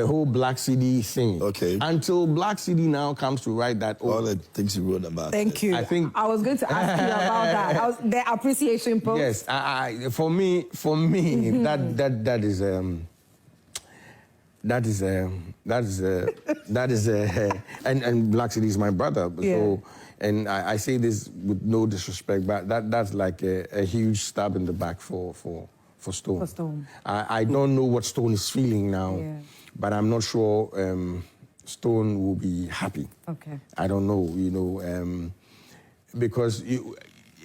Speaker 7: whole Blakk Cedi thing.
Speaker 6: Okay.
Speaker 7: Until Blakk Cedi now comes to write that.
Speaker 6: All the things he wrote about.
Speaker 8: Thank you. I was going to ask you about that. The appreciation post.
Speaker 7: Yes. For me, that is and Blakk Cedi is my brother. So, and I say this with no disrespect, but that's like a huge stab in the back for Stone.
Speaker 8: For Stone.
Speaker 7: I don't know what Stone is feeling now, but I'm not sure Stone will be happy.
Speaker 8: Okay.
Speaker 7: I don't know, because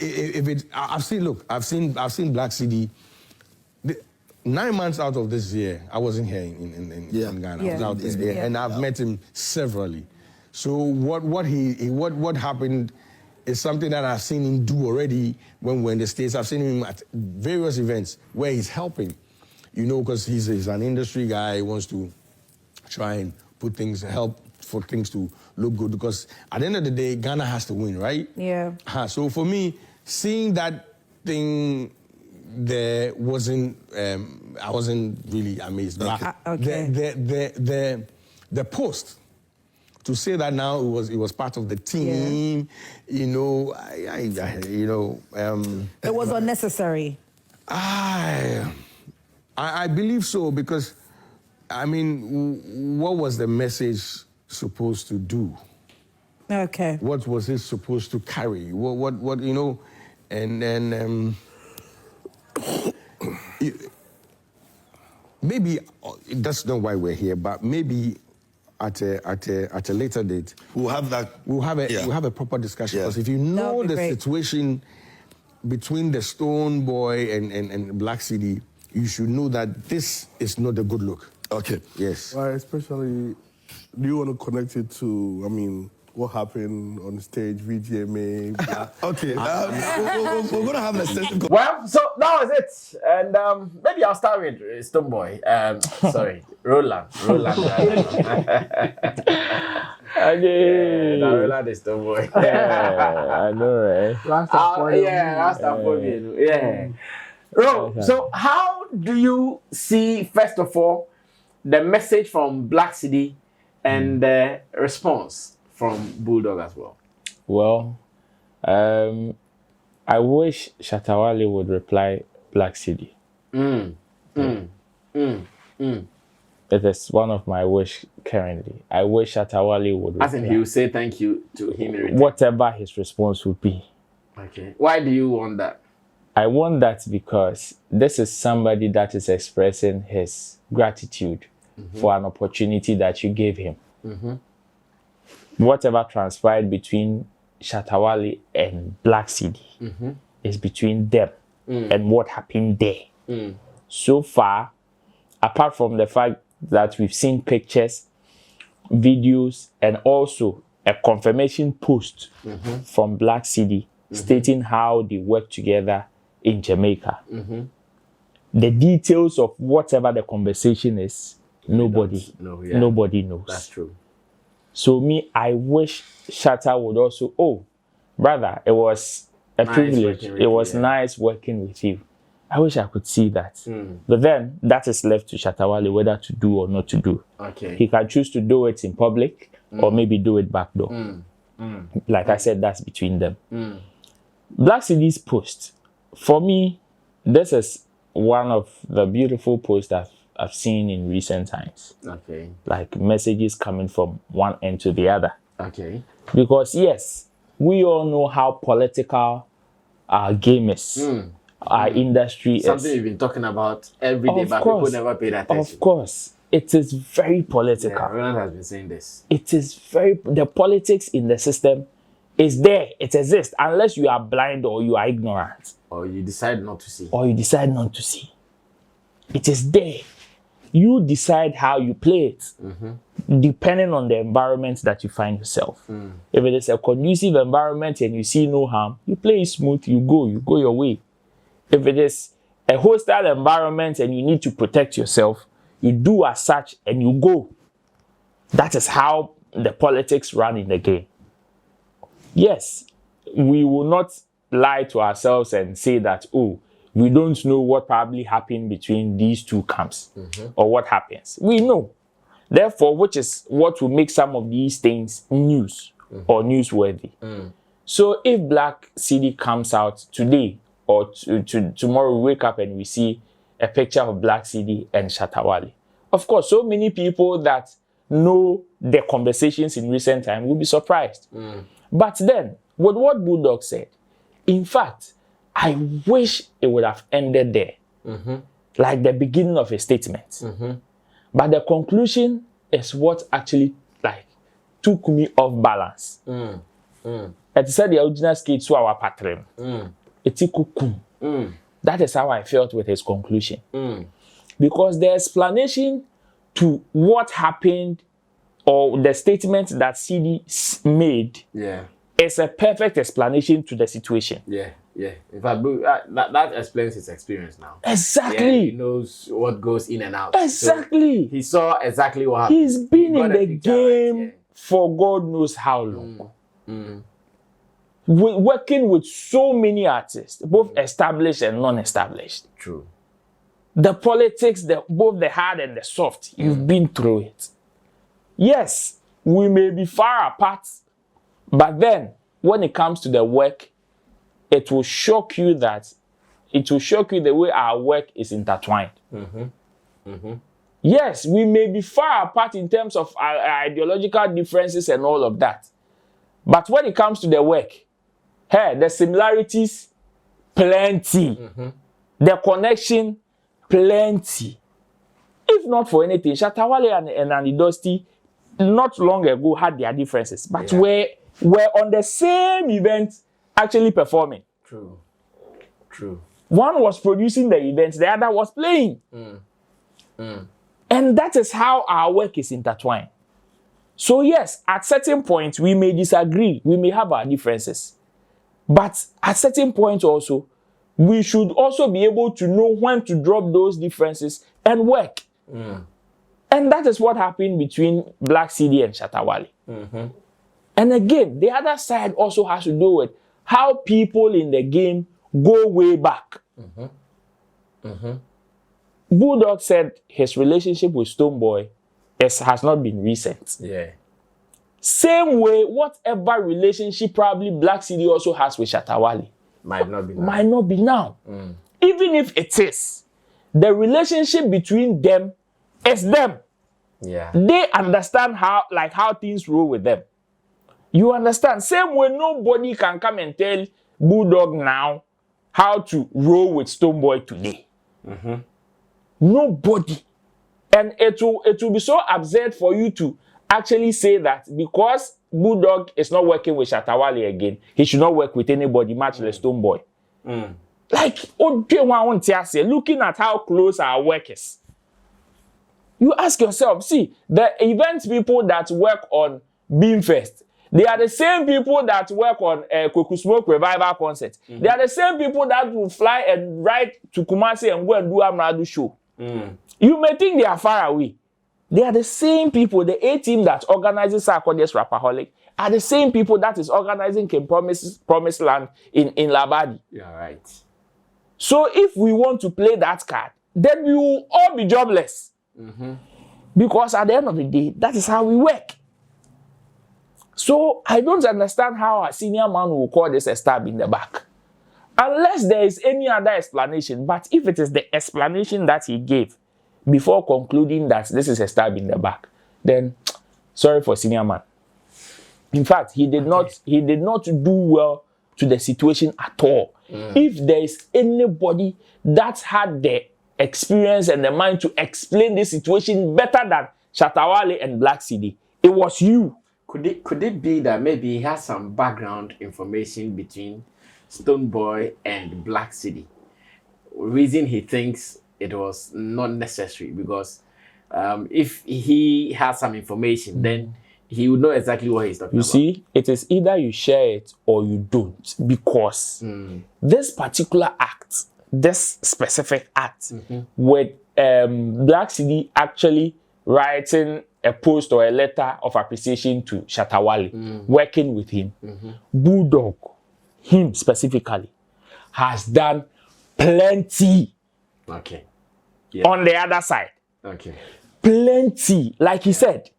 Speaker 7: I've seen Blakk Cedi. 9 months out of this year, I wasn't here in Ghana. I was out there, and I've met him severally. So what happened is something that I've seen him do already when we're in the States. I've seen him at various events where he's helping, because he's an industry guy. He wants to try and help for things to look good, because at the end of the day, Ghana has to win, right?
Speaker 8: Yeah.
Speaker 7: So for me, seeing that thing there wasn't, I wasn't really amazed.
Speaker 8: Okay.
Speaker 7: The post, to say that now it was part of the team,
Speaker 8: It was unnecessary.
Speaker 7: I believe so, because, I mean, what was the message supposed to do?
Speaker 8: Okay.
Speaker 7: What was it supposed to carry? What you know, and then maybe that's not why we're here, but maybe at a later date
Speaker 6: We'll have that.
Speaker 7: we'll have a proper discussion.
Speaker 6: Yeah.
Speaker 7: Because if you know
Speaker 8: be
Speaker 7: the
Speaker 8: great.
Speaker 7: situation between the Stone Boy and Blakk Cedi, you should know that this is not a good look.
Speaker 6: Okay.
Speaker 7: Yes.
Speaker 9: Why, especially, do you want to connect it to, I mean, what happened on stage, VGMA?
Speaker 6: Okay. We're going to have an extensive.
Speaker 2: Well, so that was it. And maybe I'll start with Stoneboy. Sorry, Roland.
Speaker 4: Okay.
Speaker 2: Roland is Stoneboy.
Speaker 4: I know, right?
Speaker 2: Yeah. So how do you see, first of all, the message from Blakk Cedi and the response from Bulldog as well?
Speaker 4: Well, I wish Shatta Wale would reply Blakk Cedi. It is one of my wish currently. I wish Shatta Wale would reply.
Speaker 2: As in, he will say thank you to him in return.
Speaker 4: Whatever his response would be.
Speaker 2: Okay. Why do you want that?
Speaker 4: I want that because this is somebody that is expressing his gratitude for an opportunity that you gave him. Whatever transpired between Shatta Wale and Blakk Cedi is between them and what happened there. So far, apart from the fact that we've seen pictures, videos, and also a confirmation post from Blakk Cedi stating how they work together in Jamaica. The details of whatever the conversation is, nobody knows.
Speaker 2: That's true.
Speaker 4: So me, I wish Shatta would also, oh, brother, it was a privilege. It was nice working with you. I wish I could see that. But then that is left to Shatta Wale whether to do or not to do.
Speaker 2: Okay.
Speaker 4: He can choose to do it in public or maybe do it backdoor. Like I said, that's between them. Blakk Cedi's post, for me, this is one of the beautiful posts that I've seen in recent times.
Speaker 2: Okay.
Speaker 4: Like messages coming from one end to the other.
Speaker 2: Okay.
Speaker 4: Because yes, we all know how political our game is. Our industry
Speaker 2: Something
Speaker 4: is.
Speaker 2: we've been talking about every day,
Speaker 4: Of
Speaker 2: but
Speaker 4: course.
Speaker 2: people never paid attention.
Speaker 4: Of course. It is very political.
Speaker 2: Yeah, Roland has been saying this.
Speaker 4: It is the politics in the system is there. It exists unless you are blind or you are ignorant.
Speaker 2: Or you decide not to see.
Speaker 4: Or you decide not to see. It is there. You decide how you play it, depending on the environment that you find yourself. If it is a conducive environment and you see no harm, you play it smooth, you go your way. If it is a hostile environment and you need to protect yourself, you do as such and you go. That is how the politics run in the game. Yes, we will not lie to ourselves and say that, oh, we don't know what probably happened between these two camps or what happens. We know. Therefore, which is what will make some of these things news or newsworthy. So if Blakk Cedi comes out today or tomorrow we wake up and we see a picture of Blakk Cedi and Shatta Wale, of course, so many people that know the conversations in recent time will be surprised. But then, with what Bulldog said, in fact, I wish it would have ended there, like the beginning of a statement. But the conclusion is what actually took me off balance. It said the original skate to our pattern. That is how I felt with his conclusion. Because the explanation to what happened or the statement that Cedi made is a perfect explanation to the situation.
Speaker 2: In fact, that explains his experience now.
Speaker 4: Exactly.
Speaker 2: Yeah, he knows what goes in and out.
Speaker 4: Exactly.
Speaker 2: So he saw exactly what happened.
Speaker 4: He's been in the game for God knows how long. Working with so many artists, both established and non-established.
Speaker 2: True.
Speaker 4: The politics, both the hard and the soft, you've been through it. Yes, we may be far apart, but then when it comes to the work, it will shock you the way our work is intertwined. Yes, we may be far apart in terms of our ideological differences and all of that. But when it comes to the work, hey, the similarities, plenty. The connection, plenty. If not for anything, Shatta Wale and Anidusty not long ago had their differences, but were on the same event actually performing.
Speaker 2: True. True.
Speaker 4: One was producing the event, the other was playing. And that is how our work is intertwined. So yes, at certain points, we may disagree, we may have our differences. But at certain points also, we should also be able to know when to drop those differences and work. And that is what happened between Blakk, Cedi and Shatta Wale. And again, the other side also has to do with how people in the game go way back. Bulldog said his relationship with Stonebwoy has not been recent.
Speaker 2: Yeah.
Speaker 4: Same way, whatever relationship probably Blakk, Cedi also has with Shatta Wale
Speaker 2: Might not be now.
Speaker 4: might not be now. Even if it is, the relationship between them is them.
Speaker 2: Yeah.
Speaker 4: They understand how things roll with them. You understand? Same way, nobody can come and tell Bulldog now how to roll with Stonebwoy today. Nobody. And it will be so absurd for you to actually say that because Bulldog is not working with Shatta Wale again, he should not work with anybody, much less Stonebwoy. Like, looking at how close our work is. You ask yourself, see, the event people that work on Beamfest, they are the same people that work on Kweku Smoke Revival concert. They are the same people that will fly and ride to Kumasi and go and do Amradu show. You may think they are far away. They are the same people. The A-team that organizes Sarkodie's Rapperholic are the same people that is organizing King Promised Land in Labadi.
Speaker 2: Yeah, right.
Speaker 4: So if we want to play that card, then we will all be jobless. Because at the end of the day, that is how we work. So I don't understand how a senior man will call this a stab in the back. Unless there is any other explanation. But if it is the explanation that he gave before concluding that this is a stab in the back, then sorry for senior man. In fact, he did not do well to the situation at all. If there is anybody that had the experience and the mind to explain this situation better than Shatta Wale and Blakk, Cedi, it was you.
Speaker 2: Could it be that maybe he has some background information between Stonebwoy and Blakk, Cedi? Reason he thinks it was not necessary because if he has some information, then he would know exactly what he's talking about.
Speaker 4: You see, it is either you share it or you don't, because this particular act, this specific act, with Blakk, Cedi actually writing a post or a letter of appreciation to Shatta Wale, working with him, Bulldog, him specifically, has done plenty.
Speaker 2: Okay.
Speaker 4: On the other side.
Speaker 2: Okay.
Speaker 4: Plenty. Like he said,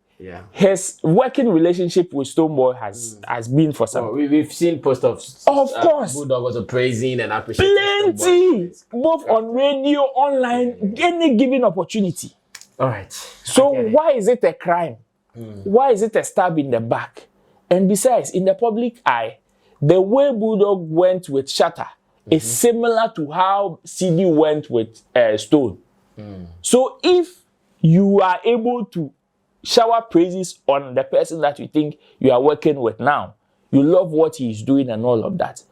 Speaker 4: his working relationship with Stonebwoy has been for some.
Speaker 2: We've seen posts of
Speaker 4: course,
Speaker 2: Bulldog was praising and appreciating
Speaker 4: plenty, both on radio, online, any given opportunity.
Speaker 2: All right.
Speaker 4: So why is it a crime? Why is it a stab in the back? And besides, in the public eye, the way Bulldog went with Shatta is similar to how Cedi went with Stone. So if you are able to shower praises on the person that you think you are working with now, you love what he is doing and all of that,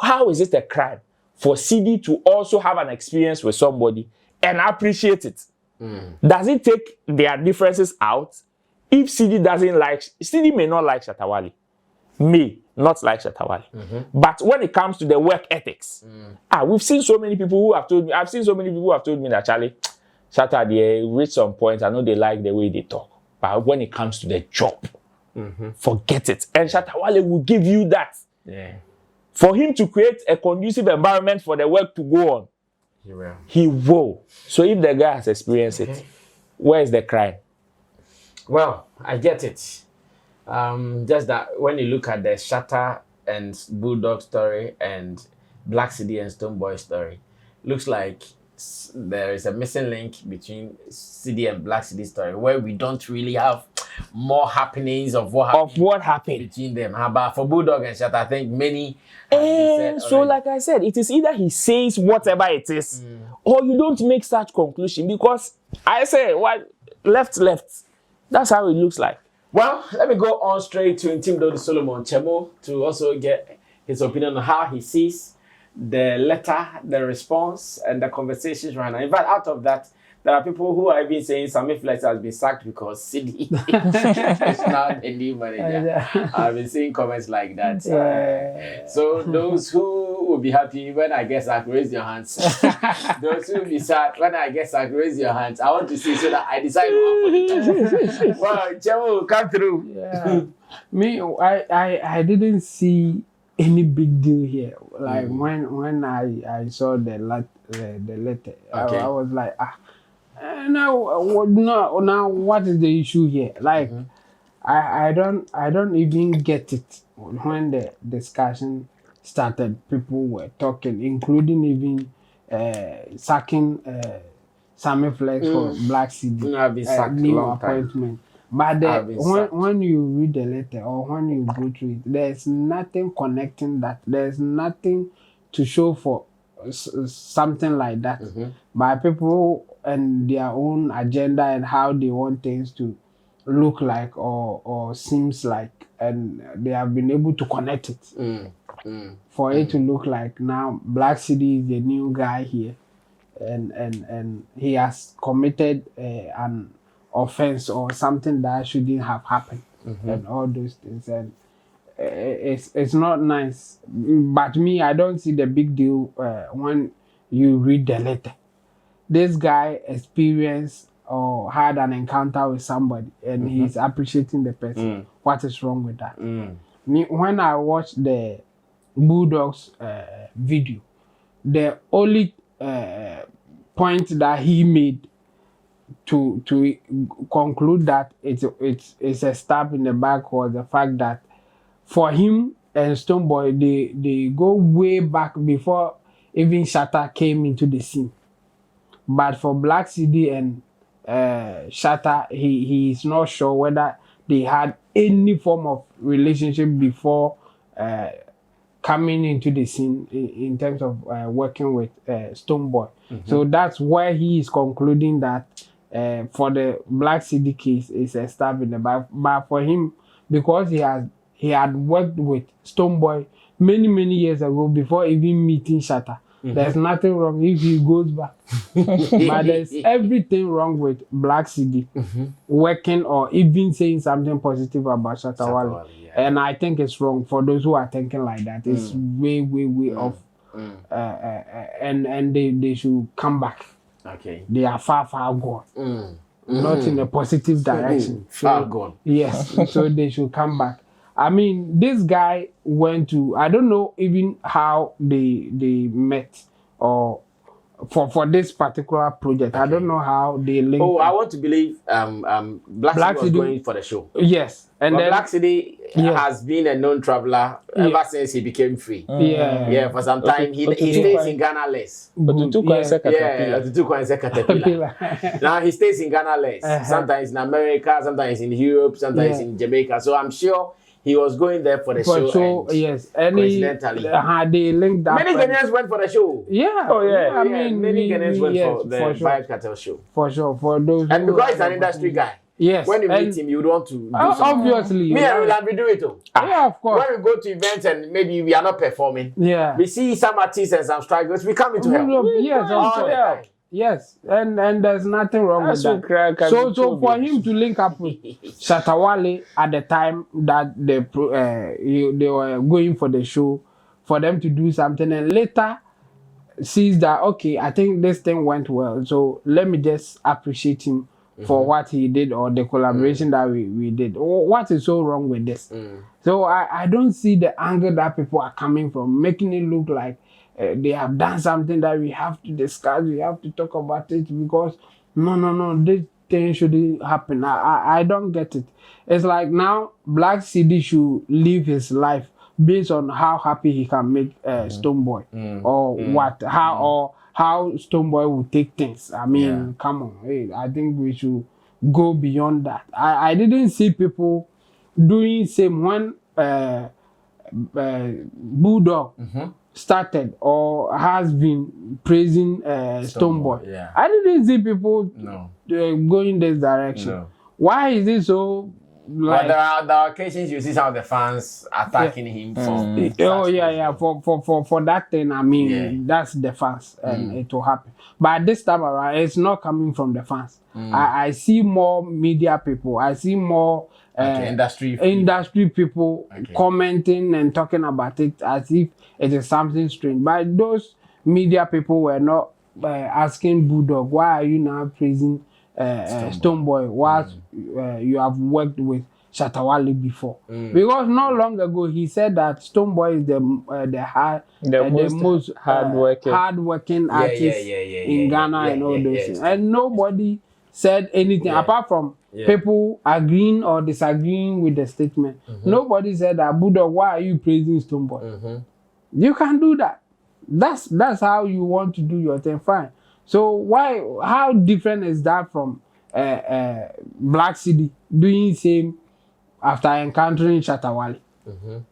Speaker 4: how is it a crime for Cedi to also have an experience with somebody and appreciate it? Does it take their differences out? If Cedi may not like Shatta Wale, may not like Shatta Wale. But when it comes to the work ethics, we've seen so many people who have told me, I've seen so many people who have told me that, Charlie, Shatta, they reach some point, I know they like the way they talk. But when it comes to the job, forget it. And Shatta Wale will give you that. For him to create a conducive environment for the work to go on, he will. So if the guy has experienced it, where is the crime?
Speaker 2: Well, I get it. Just that when you look at the Shatta and Bulldog story and Blakk, Cedi and Stonebwoy story, looks like there is a missing link between Cedi and Blakk, Cedi story where we don't really have more happenings of what happened between them. But for Bulldog and Shatta, I think many.
Speaker 4: So, like I said, it is either he says whatever it is, or you don't make such conclusion because I say what left. That's how it looks like.
Speaker 2: Well, let me go on straight to Intimidodi Solomon Chemo to also get his opinion on how he sees the letter, the response, and the conversations right now. In fact, out of that, there are people who are even saying Sammy Flex has been sacked because Cedi is now the new manager. I've been seeing comments like that. So those who will be happy when I guess I raise your hands. Those who will be sad when I guess I raise your hands. I want to see so that I decide one for the time. Well, Chemo, come through.
Speaker 3: Yeah. Me, I didn't see any big deal here. Like when I saw the letter,
Speaker 2: Okay.
Speaker 3: I was like, now what is the issue here? Like, I don't even get it. When the discussion started, people were talking, including even sacking Sammy Flex for Blakk Cedi, new appointment. But when you read the letter or when you go through it, there's nothing connecting that. There's nothing to show for something like that by people and their own agenda and how they want things to look like or seems like, and they have been able to connect it for it to look like now Blakk Cedi is the new guy here, and he has committed an offense or something that shouldn't have happened and all those things, and it's not nice. But me, I don't see the big deal when you read the letter. This guy experienced or had an encounter with somebody and he's appreciating the person. What is wrong with that? Me, when I watched the Bulldogs video, the only point that he made to conclude that it's a stab in the back was the fact that for him and Stonebwoy, they go way back before even Shatta came into the scene. But for Blakk Cedi and Shatta, he is not sure whether they had any form of relationship before coming into the scene in terms of working with Stonebwoy. So that's where he is concluding that for the Blakk Cedi case, it's a stab in the back. But for him, because he had worked with Stonebwoy many years ago before even meeting Shatta. There's nothing wrong if he goes back. But there's everything wrong with Blakk Cedi working or even saying something positive about Shatta Wale. Yeah. And I think it's wrong for those who are thinking like that. It's way off. And they should come back.
Speaker 2: Okay.
Speaker 3: They are far gone. Not in a positive direction.
Speaker 2: Far gone.
Speaker 3: Yes. So they should come back. I mean, this guy went to, I don't know even how they met or for this particular project. Okay. I don't know how they linked.
Speaker 2: Oh, I want to believe Blakk Cedi was going for the show.
Speaker 3: Yes. And then
Speaker 2: Blakk Cedi has been a known traveler ever since he became free. Yeah, for some time. He stays in Ghana less. Caterpillar. Now he stays in Ghana less. Sometimes in America, sometimes in Europe, sometimes in Jamaica. So I'm sure he was going there for the show.
Speaker 3: Yes.
Speaker 2: Coincidentally.
Speaker 3: They linked that.
Speaker 2: Many Ghanaians went for the show.
Speaker 3: Yeah.
Speaker 2: Oh, yeah.
Speaker 3: I mean,
Speaker 2: many Ghanaians went for the Vibe Cartel show.
Speaker 3: For sure. For those.
Speaker 2: And because he's an industry guy.
Speaker 3: Yes.
Speaker 2: When you meet him, you would want to do something.
Speaker 3: Obviously.
Speaker 2: Me and Roland, we do it too.
Speaker 3: Yeah, of course.
Speaker 2: When we go to events and maybe we are not performing, we see some artists and some stragglers, we come into help.
Speaker 3: Yes, all the time. Yes, and there's nothing wrong with that. So for him to link up with Shatta Wale at the time that they were going for the show, for them to do something, and later sees that, okay, I think this thing went well, so let me just appreciate him for what he did or the collaboration that we did. What is so wrong with this? So I don't see the angle that people are coming from, making it look like they have done something that we have to discuss, we have to talk about it, because no, this thing shouldn't happen. I don't get it. It's like now Blakk Cedi should live his life based on how happy he can make Stonebwoy or how Stonebwoy will take things. I mean, come on. Hey, I think we should go beyond that. I didn't see people doing same when Bulldog started or has been praising Stonebwoy.
Speaker 2: Yeah.
Speaker 3: I didn't see people going this direction.
Speaker 2: No.
Speaker 3: Why is it so? Like,
Speaker 2: But there are occasions you see some of the fans attacking him for.
Speaker 3: Oh yeah. For that thing, I mean, that's the fans, and it will happen. But this time around, it's not coming from the fans. I see more media people. I see more industry people commenting and talking about it as if it is something strange. But those media people were not asking Bulldog, why are you now praising Stonebwoy whilst you have worked with Shatta Wale before? Because not long ago he said that Stonebwoy is the most hardworking artist in Ghana and all those things. And nobody said anything apart from people agreeing or disagreeing with the statement. Nobody said that, Bulldog, why are you praising Stonebwoy? You can do that. That's how you want to do your thing. Fine. So how different is that from Blakk Cedi doing same after encountering Shatta Wale?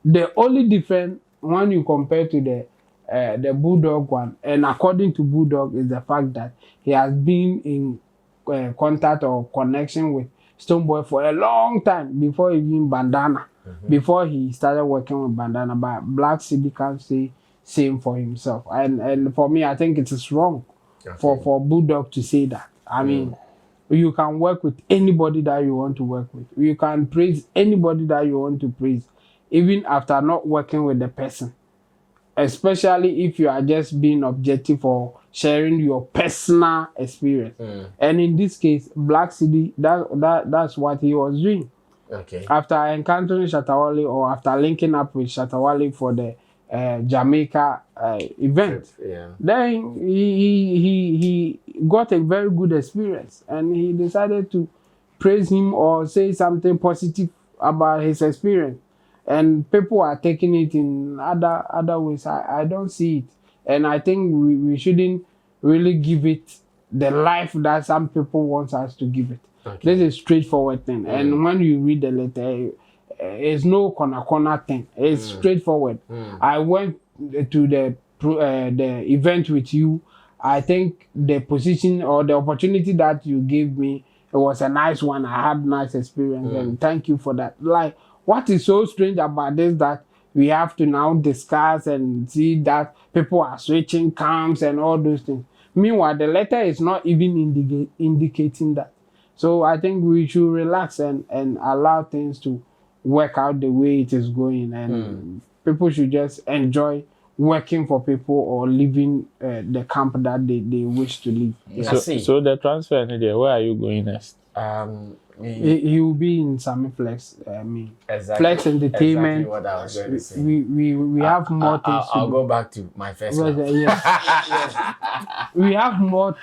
Speaker 3: The only difference when you compare to the Bulldog one, and according to Bulldog, is the fact that he has been in contact or connection with Stonebwoy for a long time before even Bandana, before he started working with Bandana. But Blakk Cedi can't say same for himself, and for me, I think it is wrong for Bulldog to say that. I mean, you can work with anybody that you want to work with. You can praise anybody that you want to praise, even after not working with the person. Especially if you are just being objective or sharing your personal experience. And in this case, Blakk Cedi, that's what he was doing. After encountering Shatta Wale or after linking up with Shatta Wale for the Jamaica event, then he got a very good experience, and he decided to praise him or say something positive about his experience. And people are taking it in other ways. I don't see it, and I think we shouldn't really give it the life that some people want us to give it. This is a straightforward thing, and when you read the letter, it's no corner thing. It's straightforward. I went to the event with you. I think the position or the opportunity that you gave me, it was a nice one. I had nice experience, and thank you for that. Like, what is so strange about this that we have to now discuss and see that people are switching camps and all those things. Meanwhile, the letter is not even indicating that. So I think we should relax and allow things to work out the way it is going, and people should just enjoy working for people or living the camp that they wish to live.
Speaker 4: So the transfer, where are you going next?
Speaker 3: He will be in Sammy Flex. Flex Entertainment.
Speaker 2: Exactly what I was going to say.
Speaker 3: We have more things.
Speaker 2: I'll go back to my first one.
Speaker 3: We have more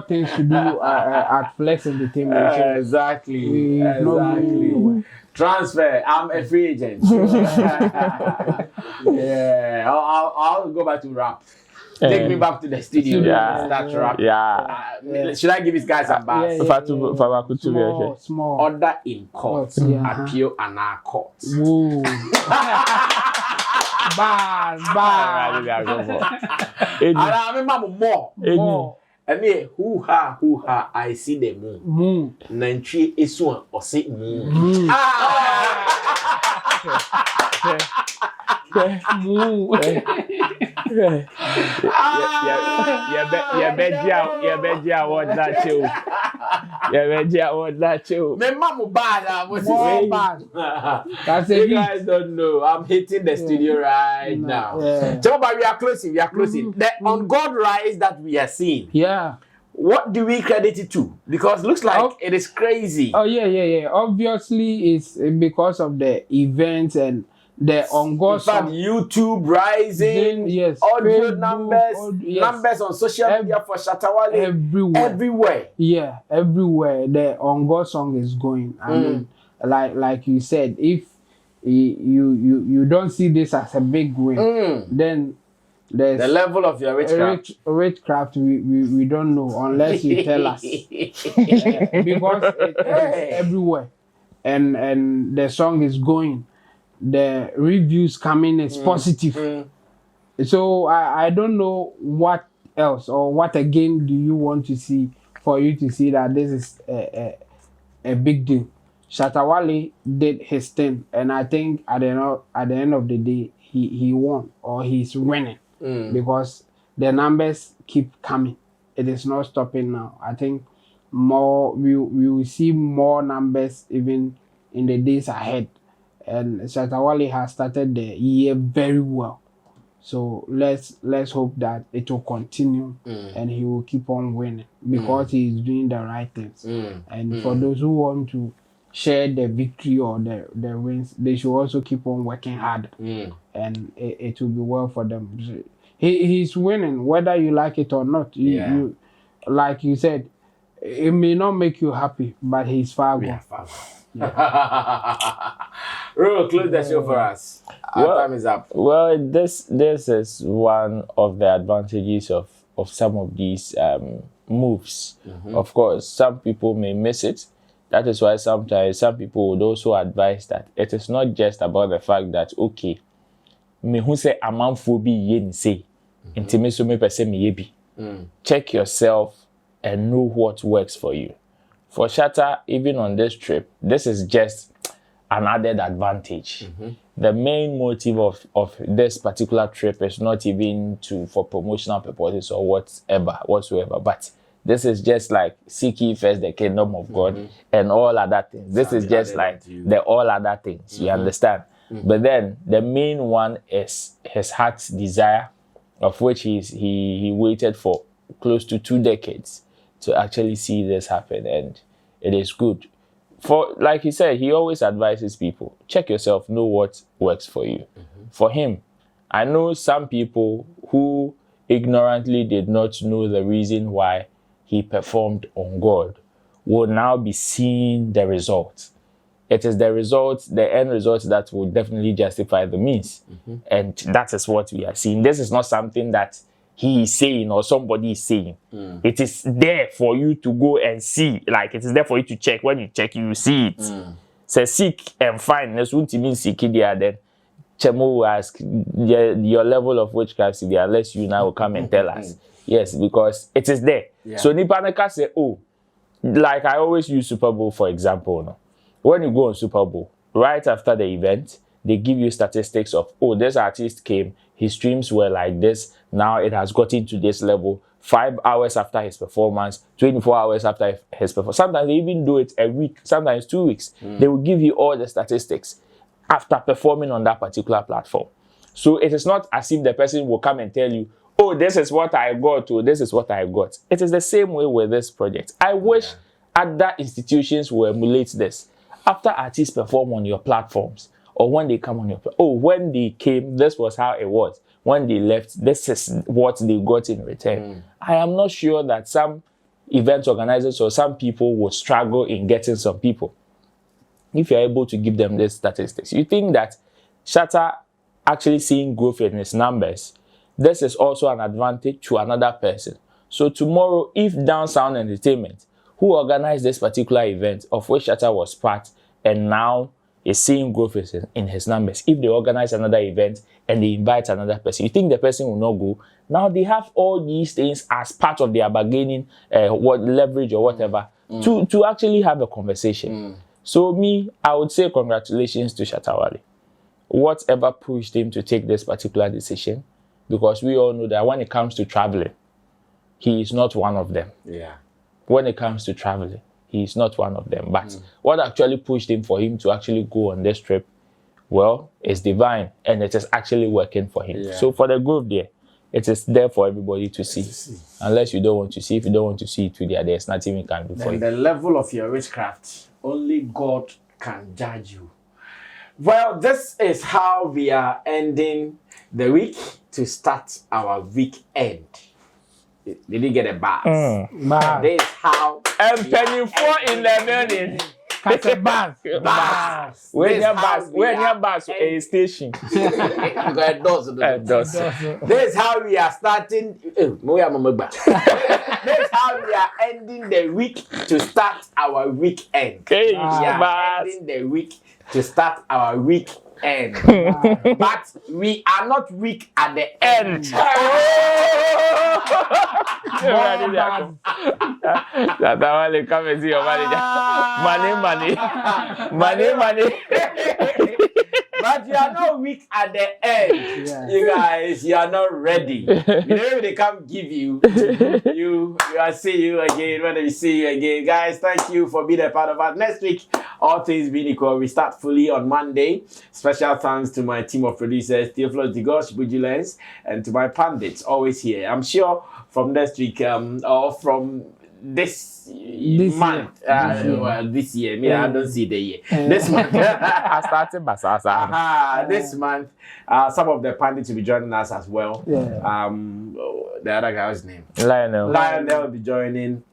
Speaker 3: things to do at Flex Entertainment.
Speaker 2: Exactly. Transfer. I'm a free agent. Yeah. I'll go back to rap. Take me back to the studio. Start rap. Should I give this guy some bars?
Speaker 3: Small.
Speaker 2: Order in court. Appeal and our court.
Speaker 3: Bad.
Speaker 2: And I remember more. I mean, hoo-ha, I see the moon. Nantri is one or say moon. You guys don't know. I'm hitting the studio right now. But we are closing. The on God rise that we are seeing. What do we credit it to? Because looks like it is crazy.
Speaker 3: Obviously, it's because of the events and the ongoing.
Speaker 2: In fact, YouTube rising, audio numbers on social media for Shatta Wale everywhere.
Speaker 3: Everywhere the ongoing song is going. I mean, like you said, if you don't see this as a big win, then There's
Speaker 2: the level of your witchcraft.
Speaker 3: Witchcraft, we don't know unless you tell us. Because it's everywhere. And the song is going. The reviews coming is positive. So I don't know what else or what again do you want to see for you to see that this is a big deal. Shatta Wale did his thing, and I think at the end of the day he won or he's winning because the numbers keep coming. It is not stopping now. I think more we will see more numbers even in the days ahead. And Shatta Wale has started the year very well. So let's hope that it will continue and he will keep on winning because he is doing the right things. And for those who want to share the victory or the wins, they should also keep on working hard and it will be well for them. He's winning whether you like it or not. You like you said, it may not make you happy, but he's far gone.
Speaker 2: Ro, close the show for us. Our time is up.
Speaker 4: Well, this is one of the advantages of some of these moves. Of course, some people may miss it. That is why sometimes some people would also advise that it is not just about the fact that okay, me who say amanfobi yen say, intime so me pese me yebi. Check yourself and know what works for you. For Shatta, even on this trip, this is just an added advantage. The main motive of this particular trip is not even for promotional purposes or whatsoever, but this is just like seek ye first the kingdom of God and all other things. This is just like the all other things. You understand? But then the main one is his heart's desire, of which he waited for close to 2 decades to actually see this happen, and it is good. For like he said, he always advises people, check yourself, know what works for you. For him, I know some people who ignorantly did not know the reason why he performed on God will now be seeing the results. It is the results, the end results that will definitely justify the means. And that is what we are seeing. This is not something that he is saying or somebody is saying. It is there for you to go and see. Like it is there for you to check. When you check, you see it. Say seek and find. That's what it means. Seek there. Then Chemo will ask your level of witchcraft there, unless you now will come and tell us. Yes, because it is there. So Nipanaka say, oh, like I always use Super Bowl for example. No? When you go on Super Bowl, right after the event, they give you statistics of, oh, this artist came, his streams were like this, now it has gotten to this level, 5 hours after his performance, 24 hours after his performance. Sometimes they even do it a week, sometimes 2 weeks. They will give you all the statistics after performing on that particular platform. So it is not as if the person will come and tell you, oh, this is what I got, or this is what I got. It is the same way with this project. I wish other institutions will emulate this. After artists perform on your platforms, or when they come on your when they came, this was how it was. When they left, this is what they got in return. I am not sure that some event organizers or some people will struggle in getting some people. If you're able to give them these statistics, you think that Shatta actually seeing growth in his numbers, this is also an advantage to another person. So tomorrow, if Down Sound Entertainment, who organized this particular event of which Shatta was part and now is seeing growth in his numbers, if they organize another event and they invite another person, you think the person will not go? Now they have all these things as part of their bargaining, leverage or whatever, to actually have a conversation. So me, I would say congratulations to Shatta Wale. Whatever pushed him to take this particular decision, because we all know that when it comes to traveling, he is not one of them. When it comes to traveling, he is not one of them. But what actually pushed him for him to actually go on this trip, well, is divine, and it is actually working for him. So for the group there, it is there for everybody to see. Unless you don't want to see. If you don't want to see it today, there's nothing we can do for you.
Speaker 2: The level of your witchcraft, only God can judge you. Well, this is how we are ending the week to start our weekend. Did you get a bath?
Speaker 3: Bye.
Speaker 2: This is how.
Speaker 4: And penny 4 in the morning.
Speaker 3: Bus.
Speaker 4: When your bus a station.
Speaker 2: This is how we are starting. This is how we are ending the week to start our weekend.
Speaker 4: Hey,
Speaker 2: We are ending the week to start our weekend. But we are not weak at the end.
Speaker 4: Shatta Wale, come and see your manager. Money.
Speaker 2: But you are not weak at the end.
Speaker 3: Yeah.
Speaker 2: You guys, you are not ready. Whenever they come give you, I'll see you again. When we see you again. Guys, thank you for being a part of us. Next week, all things being equal, we start fully on Monday. Special thanks to my team of producers, Theophilus Digosh, Bujilens, and to my pandits, always here. I'm sure from next week, or from this month, this year. I don't see the year. This month,
Speaker 4: I started Basasa.
Speaker 2: this month, some of the pandits will be joining us as well.
Speaker 3: Yeah.
Speaker 2: The other guy's name,
Speaker 4: Lionel
Speaker 2: will be joining.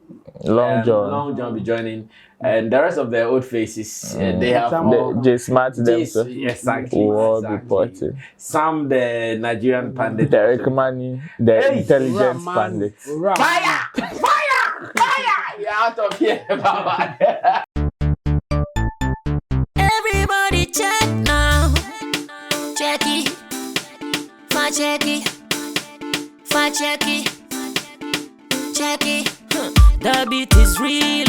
Speaker 4: Long John.
Speaker 2: Long John will be joining, and the rest of the old faces, they have
Speaker 4: The J Smart themselves.
Speaker 2: exactly.
Speaker 4: Will all be ported.
Speaker 2: Some the Nigerian pandits.
Speaker 4: Derek Money, the intelligence pandit.
Speaker 2: Fire! You're out of here, Baba.
Speaker 10: Everybody check now. Check it. Check it. Check it. The beat is real.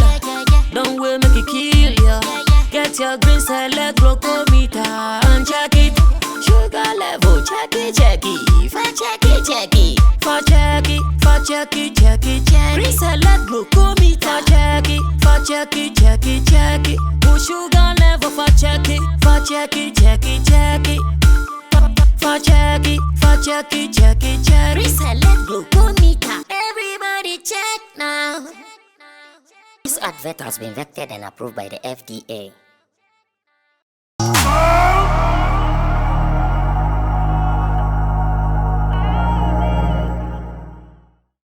Speaker 10: Don't wait, make it kill ya. Get your green select glucometer and check it. Sugar level, check it. Check it. Green select glucometer. Check it. Push sugar level for check it. Reselect glucometer. Everybody check now. This advert has been vetted and approved by the FDA.